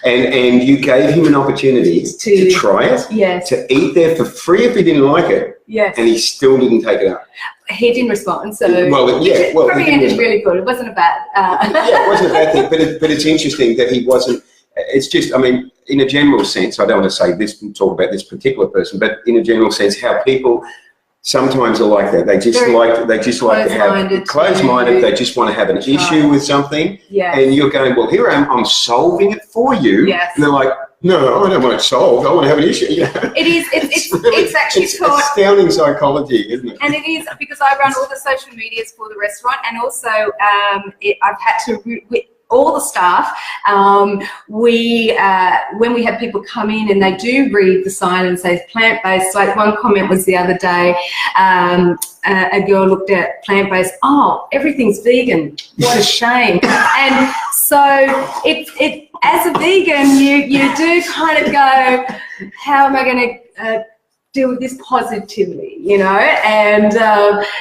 and you gave him an opportunity to try it, to eat there for free if he didn't like it, and he still didn't take it up. He didn't respond, so probably ended really good. It wasn't a bad. It wasn't a bad thing, but it's interesting that he wasn't. It's just, I mean, in a general sense, I don't want to say this and talk about this particular person, but in a general sense, how people sometimes are like that. They just like to have closed-minded. They just want to have an issue with something, and you're going, well, here I am. I'm solving it for you, and they're like, no, I don't want it solved. I want to have an issue. You know? It is. It's actually astounding psychology, isn't it? And it is, because I run all the social medias for the restaurant, and also I've had to. All the staff, when we have people come in and they do read the sign and say plant-based, like one comment was the other day, a girl looked at plant-based, "Oh, everything's vegan, what a shame." And so it as a vegan, you do kind of go, how am I going to deal with this positively, you know? And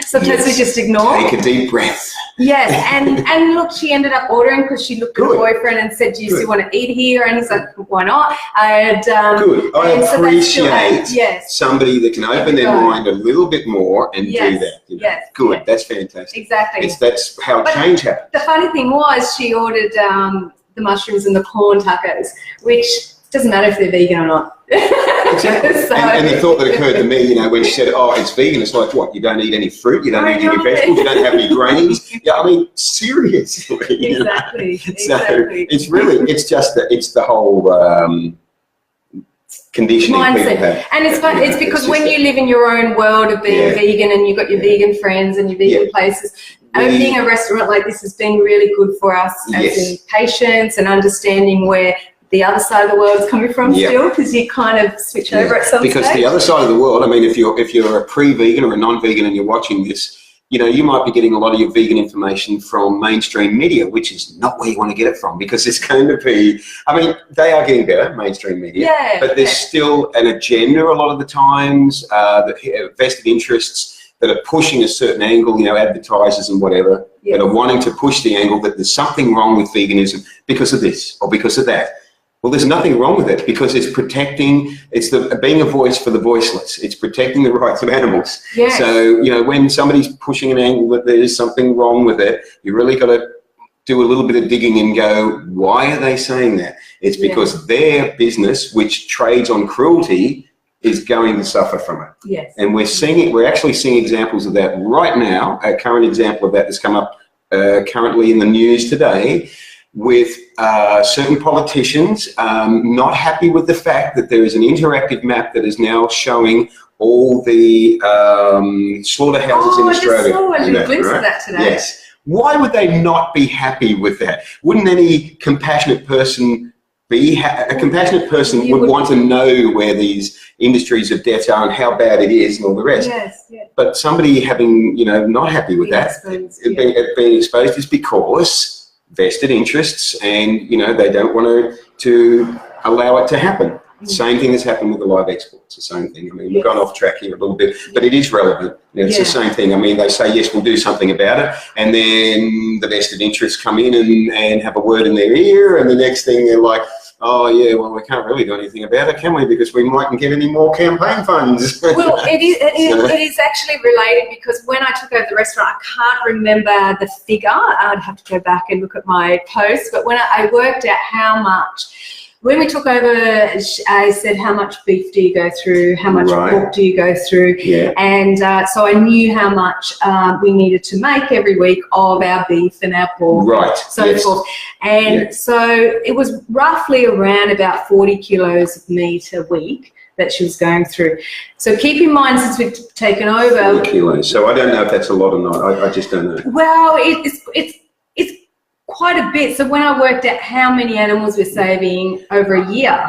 sometimes we just ignore. Take a deep breath. Yes, and look, she ended up ordering because she looked at her boyfriend and said, "Do you still want to eat here?" And he's like, "Why not?" And good. I appreciate somebody that can open their mind a little bit more and do that. You know? Good. That's fantastic. Exactly. That's how change happens. The funny thing was, she ordered the mushrooms and the corn tacos, which doesn't matter if they're vegan or not. Exactly. And the thought that occurred to me, you know, when she said, "Oh, it's vegan," it's like, what? You don't eat any fruit, you don't eat any vegetables, you don't have any grains. Yeah, I mean, seriously. Exactly. So it's really, it's the whole conditioning mindset. People have. And it's fun. It's because when you live in your own world of being vegan, and you've got your vegan friends and your vegan places, opening a restaurant like this has been really good for us as in patience and understanding where the other side of the world is coming from still, because you kind of switch over at some stage. Because the other side of the world, I mean, if you're a pre-vegan or a non-vegan and you're watching this, you know, you might be getting a lot of your vegan information from mainstream media, which is not where you want to get it from, because it's going to be, I mean, they are getting better, mainstream media, but there's still an agenda a lot of the times, the vested interests that are pushing a certain angle, you know, advertisers and whatever, that are wanting to push the angle that there's something wrong with veganism because of this or because of that. Well, there's nothing wrong with it, because it's protecting, being a voice for the voiceless. It's protecting the rights of animals. Yes. So, you know, when somebody's pushing an angle that there's something wrong with it, you really got to do a little bit of digging and go, why are they saying that? It's because their business, which trades on cruelty, is going to suffer from it. Yes. And we're seeing it, we're actually seeing examples of that right now. A current example of that that's come up currently in the news today, with certain politicians not happy with the fact that there is an interactive map that is now showing all the slaughterhouses in Australia. Oh, I saw a glimpse of that today. Yes. Why would they not be happy with that? Wouldn't any compassionate person a compassionate person would want to know where these industries of death are and how bad it is and all the rest. Yes, yes. But somebody having, you know, not happy with being exposed is because vested interests, and you know, they don't want to allow it to happen. Same thing has happened with the live exports. The same thing. I mean, we've gone off track here a little bit, but it is relevant. You know, it's the same thing. I mean, they say yes, we'll do something about it, and then the vested interests come in and have a word in their ear, and the next thing they're like, oh yeah, well we can't really do anything about it, can we? Because we mightn't get any more campaign funds. Well, it is actually related, because when I took over the restaurant, I can't remember the figure. I'd have to go back and look at my posts. But when I worked out how much, when we took over, I said, how much beef do you go through? How much pork do you go through? Yeah. And so I knew how much we needed to make every week of our beef and our pork, right. so forth. And so it was roughly around about 40 kilos of meat a week that she was going through. So keep in mind, since we've taken over... 40 kilos. So I don't know if that's a lot or not. I just don't know. Well, it's quite a bit. So when I worked out how many animals we're saving over a year,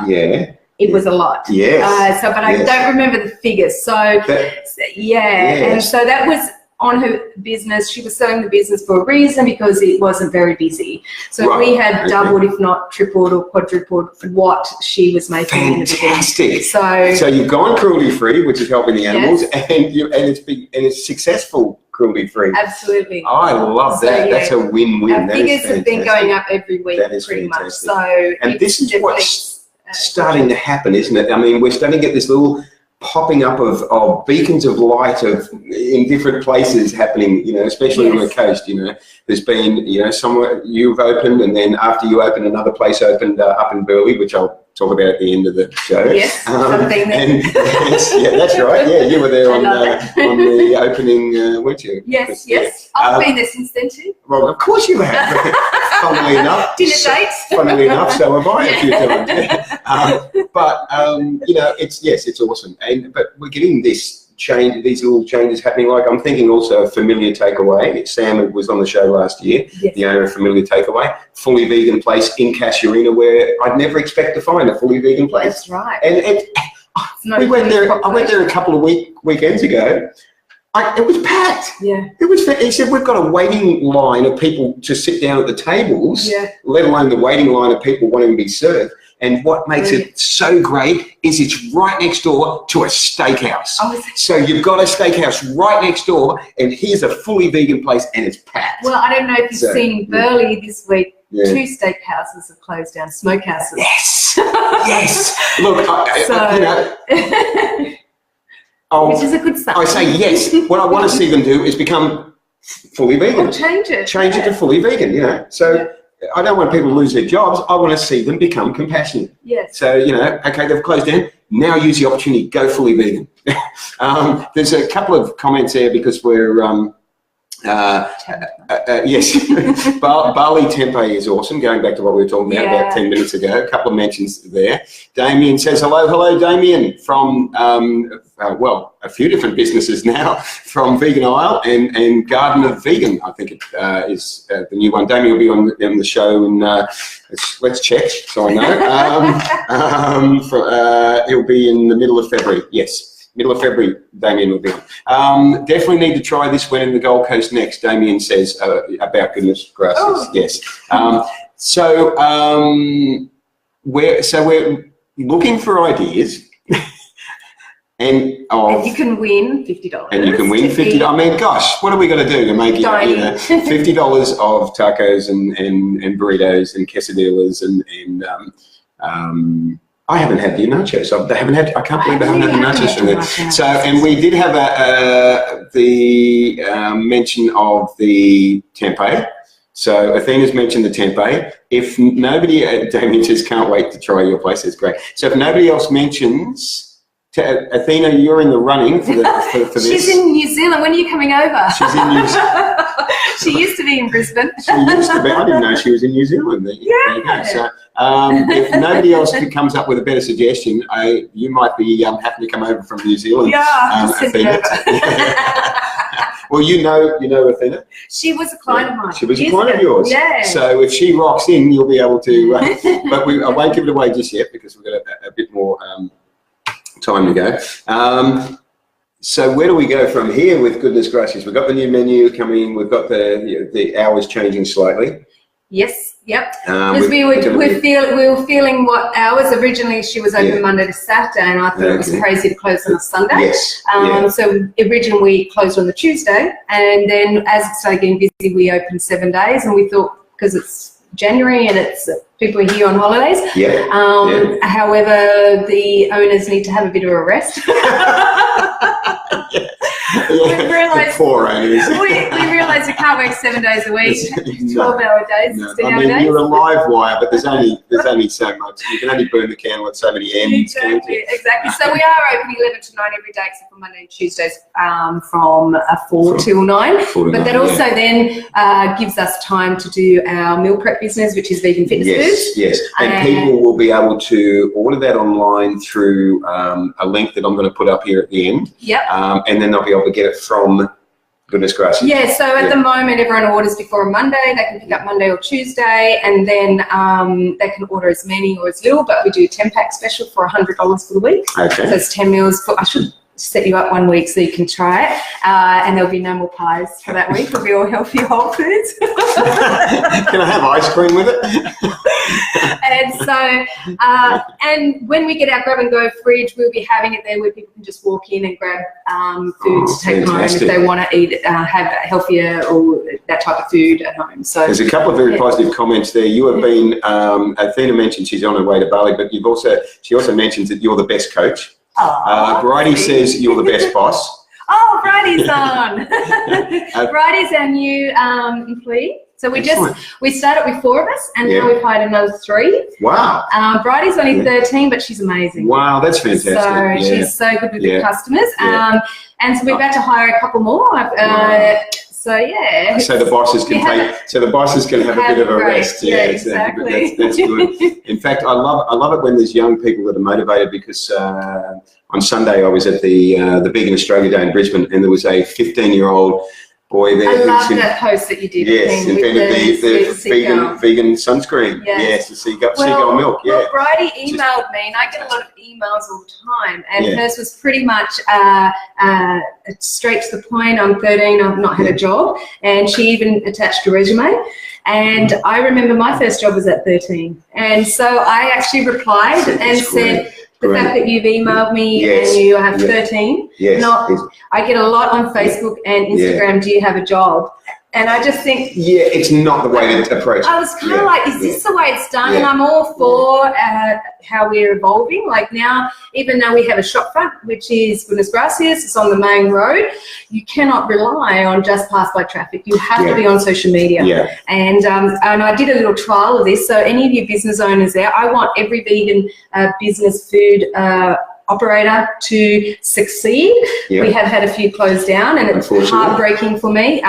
it was a lot. Yes. But I don't remember the figures. So and so that was on her business. She was selling the business for a reason, because it wasn't very busy. So we had doubled, if not tripled or quadrupled, what she was making in the beginning. Fantastic. So you've gone cruelty-free, which is helping the animals, and it's successful. Cruelty-free. Absolutely. Oh, I love that. That's a win-win. Our figures have been going up every week, pretty much. So, and this is what's starting to happen, isn't it? I mean, we're starting to get this little popping up of beacons of light in different places happening, especially on the coast. There's been, somewhere you've opened, and then after you opened, another place opened up in Burleigh, which I'll talk about at the end of the show. Yes, I've been there. That's right. Yeah, you were there on the opening, weren't you? Yes. I've been there since then too. Well, of course you have. Funnily enough. Dinner dates. Funnily enough, so have I a few times. But it's awesome. But we're getting these little changes happening. Like, I'm thinking also of Familiar Takeaway. Sam was on the show last year, the owner of Familiar Takeaway, fully vegan place in Casuarina, where I'd never expect to find a fully vegan place. That's right. And we went there. I went there a couple of weekends ago. It was packed. Yeah. He said, we've got a waiting line of people to sit down at the tables, let alone the waiting line of people wanting to be served. And what makes it so great is it's right next door to a steakhouse. So you've got a steakhouse right next door, and here's a fully vegan place, and it's packed. Well, I don't know if you've seen in Burleigh this week, 2 steakhouses have closed down, smokehouses. Yes. Yes. Look, which is a good sign. I say yes. What I want to see them do is become fully vegan. Or change it. Change it to fully vegan, So I don't want people to lose their jobs. I want to see them become compassionate. Yes. So, okay, they've closed down. Now use the opportunity. Go fully vegan. There's a couple of comments there, because we're... yes, Bali tempeh is awesome. Going back to what we were talking about 10 minutes ago, a couple of mentions there. Damien says hello, Damien, from a few different businesses now, from Vegan Isle and Garden of Vegan. I think it is the new one. Damien will be on the show, and let's check so I know. He'll be in the middle of February. Yes. Middle of February, Damien will be on. Definitely need to try this when in the Gold Coast next, Damien says about Goodness Gracias. Yes. We're looking for ideas, and you can win $50. And you can win $50. I mean, gosh, what are we going to do to make it $50 of tacos and burritos and quesadillas and I haven't had the nachos. I can't believe I haven't had the nachos. So, and we did have the mention of the tempeh. So Athena's mentioned the tempeh. If nobody, Damien says, can't wait to try your place. It's great. So if nobody else mentions, Athena, you're in the running for this. She's in New Zealand. When are you coming over? She's in New Zealand. She used to be in Brisbane. She used to be. I didn't know she was in New Zealand. There you go. So if nobody else comes up with a better suggestion, you might be happy to come over from New Zealand. Athena. Well, you know Athena. She was a client of mine. She was a client of yours. Yeah. So if she rocks in, you'll be able to. But I won't give it away just yet, because we've got a bit more time to go. So where do we go from here with Goodness Gracias? We've got the new menu coming. We've got the hours changing slightly. Yes. Yep. Because we were feeling what hours. Originally, she was open Monday to Saturday, and I thought it was crazy to close on a Sunday. Yes. So originally we closed on the Tuesday, and then as it started getting busy, we opened 7 days, and we thought, because it's January, and it's people are here on holidays. Yeah. However, the owners need to have a bit of a rest. We realised poor owners. we realised we can't work 7 days a week, 12-hour days, 16-hour days. You're a live wire, but there's only so much. You can only burn the candle at so many ends. Exactly. So we are open 11 to 9 every day, except for Monday and Tuesdays from 4 till 9. But that also then gives us time to do our meal prep business, which is vegan fitness foods. Yes, and people will be able to order that online through a link that I'm going to put up here at the end. Yep. And then they'll be able to get it from Goodness Gracias. Yeah, so at the moment, everyone orders before a Monday. They can pick up Monday or Tuesday, and then they can order as many or as little, but we do a 10-pack special for $100 for the week. Okay. So it's 10 meals. I should set you up 1 week so you can try it, and there'll be no more pies for that week. It'll be all healthy whole foods. Can I have ice cream with it? And so, and when we get our grab and go fridge, we'll be having it there where people can just walk in and grab food to take home if they want to eat, have healthier or that type of food at home. So there's a couple of very positive comments there. You have been, Athena mentioned she's on her way to Bali, but she also mentions that you're the best coach. Bridie says you're the best boss. Oh, Bridie's on. Bridie's our new employee. So we started with 4 of us, and now we've hired another 3. Wow. Bridie's only 13, but she's amazing. Wow, that's fantastic. So she's so good with the customers. And so we're about to hire a couple more. So yeah. So the bosses can have a bit of a rest. Yeah, exactly. That's good. In fact, I love it when there's young people that are motivated, because on Sunday I was at the Vegan Australia Day in Brisbane, and there was a 15-year-old boy there. I love that post that you did. Yes, invented the vegan sunscreen. Yes, the seagull milk. Yeah. Well, Bridie emailed me, and I get a lot of emails all the time, and hers was pretty much straight to the point. I'm 13, I've not had a job, and she even attached a resume. And I remember my first job was at 13, and so I actually replied and said, the fact that you've emailed me and you have 13, I get a lot on Facebook and Instagram, do you have a job? And I just think... Yeah, it's not the way to approach it. I was kind of like, is this the way it's done? And I'm all for how we're evolving. Like now, even though we have a shop front, which is Goodness Gracias, it's on the main road, you cannot rely on just pass-by traffic. You have to be on social media. Yeah. And I did a little trial of this. So any of you business owners there, I want every vegan business food operator to succeed. We have had a few close down, and it's heartbreaking for me,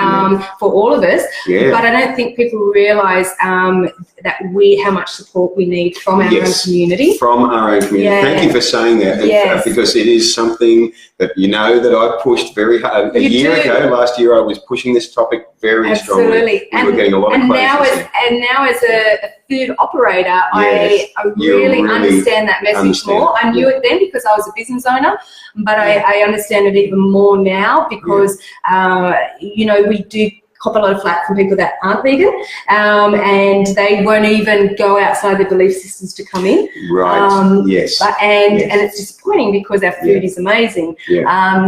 for all of us. But I don't think people realise that how much support we need from our own community. From our own community. Thank you for saying that, because it is something that that I pushed very hard. A year ago, last year, I was pushing this topic very strongly. We were getting a lot of questions. And now as a food operator, I really understand that message more. I knew it then because I was a business owner, but I understand it even more now because, we do cop a lot of flack from people that aren't vegan, and they won't even go outside their belief systems to come in. Right. Yes. And it's disappointing because our food is amazing.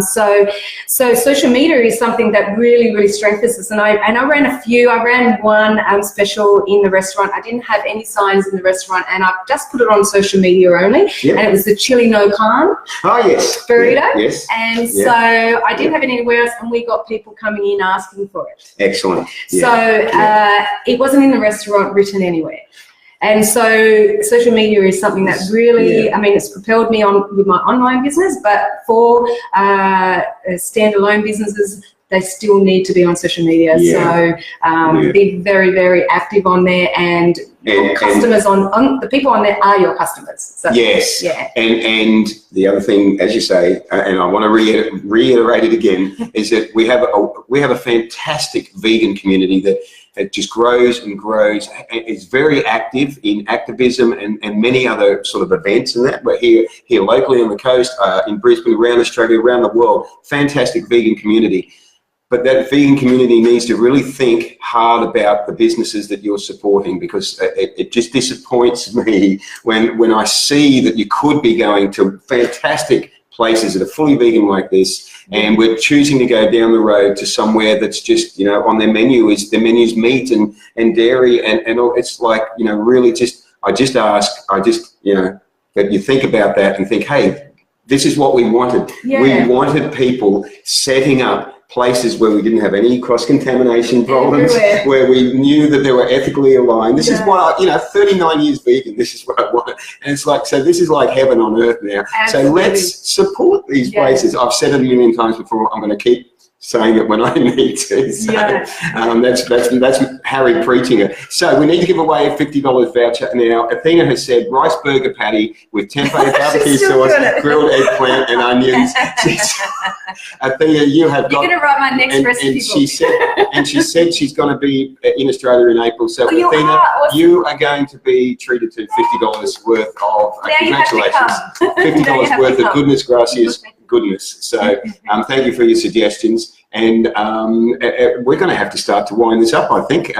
So social media is something that really, really strengthens us. And I ran a few. I ran one special in the restaurant. I didn't have any signs in the restaurant, and I just put it on social media only. And it was the chili no carne. Oh yes. Burrito. Yes. And so I didn't have it anywhere else, and we got people coming in asking for it. Excellent. So it wasn't in the restaurant written anywhere. And so social media is something that really, it's propelled me on with my online business, but for standalone businesses, they still need to be on social media. So be very, very active on there, and customers on the people on there are your customers. So, and the other thing, as you say, and I want to reiterate it again, is that we have a fantastic vegan community that it just grows and grows. It's very active in activism and many other sort of events and that. We're here locally on the coast, in Brisbane, around Australia, around the world. Fantastic vegan community. But that vegan community needs to really think hard about the businesses that you're supporting, because it just disappoints me when I see that you could be going to fantastic places that are fully vegan like this, and we're choosing to go down the road to somewhere that's just, you know, on their menu's meat and dairy and all. It's like, you know, really just, you know, that you think about that and think, hey, this is what we wanted. Yeah. We wanted people setting up places where we didn't have any cross-contamination problems, where we knew that they were ethically aligned. This is what, you know, 39 years vegan, this is what I want. And it's like, so this is like heaven on earth now. Absolutely. So let's support these places. I've said it a million times before, I'm going to keep saying it when I need to. So, that's Harry preaching it. So we need to give away a $50 voucher. Now, Athena has said rice burger patty with tempeh barbecue sauce, grilled eggplant and onions. Athena, you have got... You're going to write my next recipe book. And she said she's going to be in Australia in April. So Athena, you are going to be treated to $50 worth of... congratulations. $50 worth of Goodness Gracias goodness. So thank you for your suggestions. And we're going to have to start to wind this up, I think.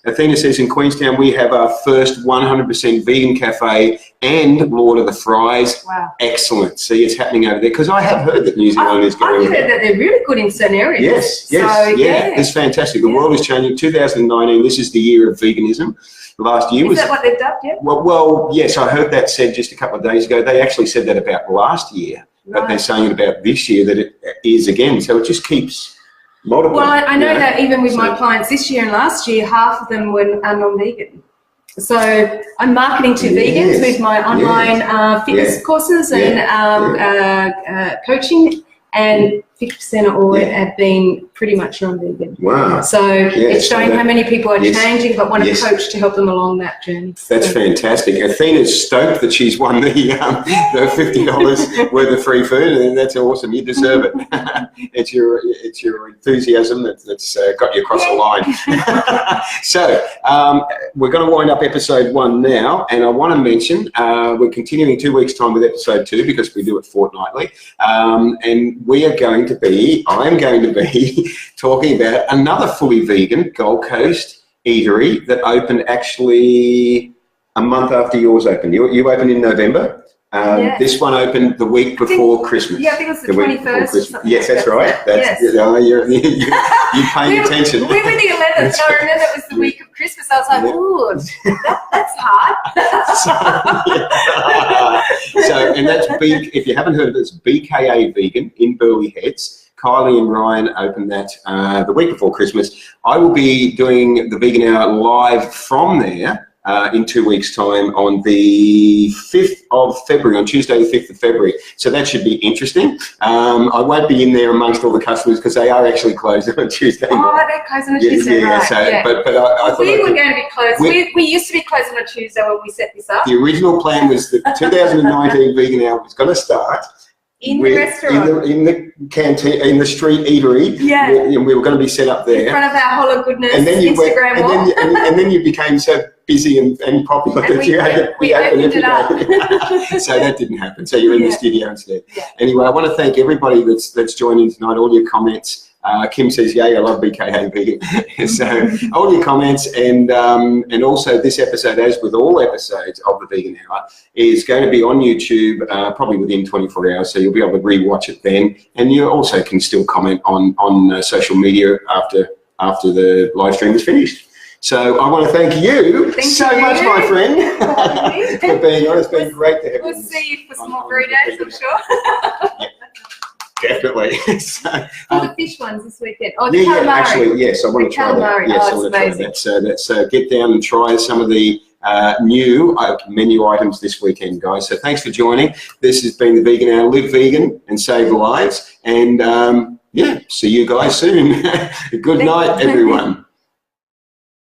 Athena says in Queenstown we have our first 100% vegan cafe and Lord of the Fries. Wow. Excellent. See, it's happening over there. Because I have heard that New Zealand is going... I've heard that they're really good in certain areas. Yes. It's fantastic. The world is changing. 2019, this is the year of veganism. Last year is that what they've dubbed, yeah? Well, yes, I heard that said just a couple of days ago. They actually said that about last year, but they're saying about this year that it is again. So it just keeps multiplying. Well, I know that even with my clients this year and last year, half of them were non-vegan. So I'm marketing to vegans with my online fitness courses and coaching, and 50% of all have been pretty much non-vegan. Wow. So it's showing how many people are changing but want a coach to help them along that journey. That's fantastic. Athena's stoked that she's won the $50 worth of free food, and that's awesome. You deserve it. It's your enthusiasm that's got you across the line. So we're going to wind up episode 1 now, and I want to mention we're continuing 2 weeks' time with episode 2 because we do it fortnightly, and I'm going to be talking about another fully vegan Gold Coast eatery that opened actually a month after yours opened. You opened in November. This one opened the week before Christmas. Yeah, I think it was the 21st. Yes, that's right. You're paying attention. We were the 11th, so I remember it was the week of Christmas. I was like, ooh, that's hard. And that's if you haven't heard of it, it's BKA Vegan in Burleigh Heads. Kylie and Ryan opened that the week before Christmas. I will be doing the Vegan Hour live from there in 2 weeks' time on the 5th of February, on Tuesday the 5th of February. So that should be interesting. I won't be in there amongst all the customers because they are actually closed on Tuesday. Oh, they're closed on a Tuesday, right. But I thought... We were going to be closed. We used to be closed on a Tuesday when we set this up. The original plan was that 2019 Vegan Hour was going to start in the restaurant, in the canteen, in the street eatery. And we were going to be set up there in front of our Hollow Goodness Instagram wall. And then you became so busy and popular that you had to open it up. So that didn't happen. So you're in the studio instead. Anyway, I want to thank everybody that's joining tonight. All your comments. Kim says, yay, I love BKA Vegan. So all your comments, and also this episode, as with all episodes of the Vegan Hour, is going to be on YouTube probably within 24 hours, so you'll be able to rewatch it then. And you also can still comment on social media after the live stream is finished. So I want to thank you so much, my friend, for being on. It's been great to have you. We'll see you for some more burritos, I'm sure. Definitely. The fish ones this weekend. Oh, the calamari. Actually, yes, I want to try that. Yes, I want to try that. So let's get down and try some of the new menu items this weekend, guys. So thanks for joining. This has been the Vegan Hour. Live vegan and save lives. And see you guys soon. Good night, everyone.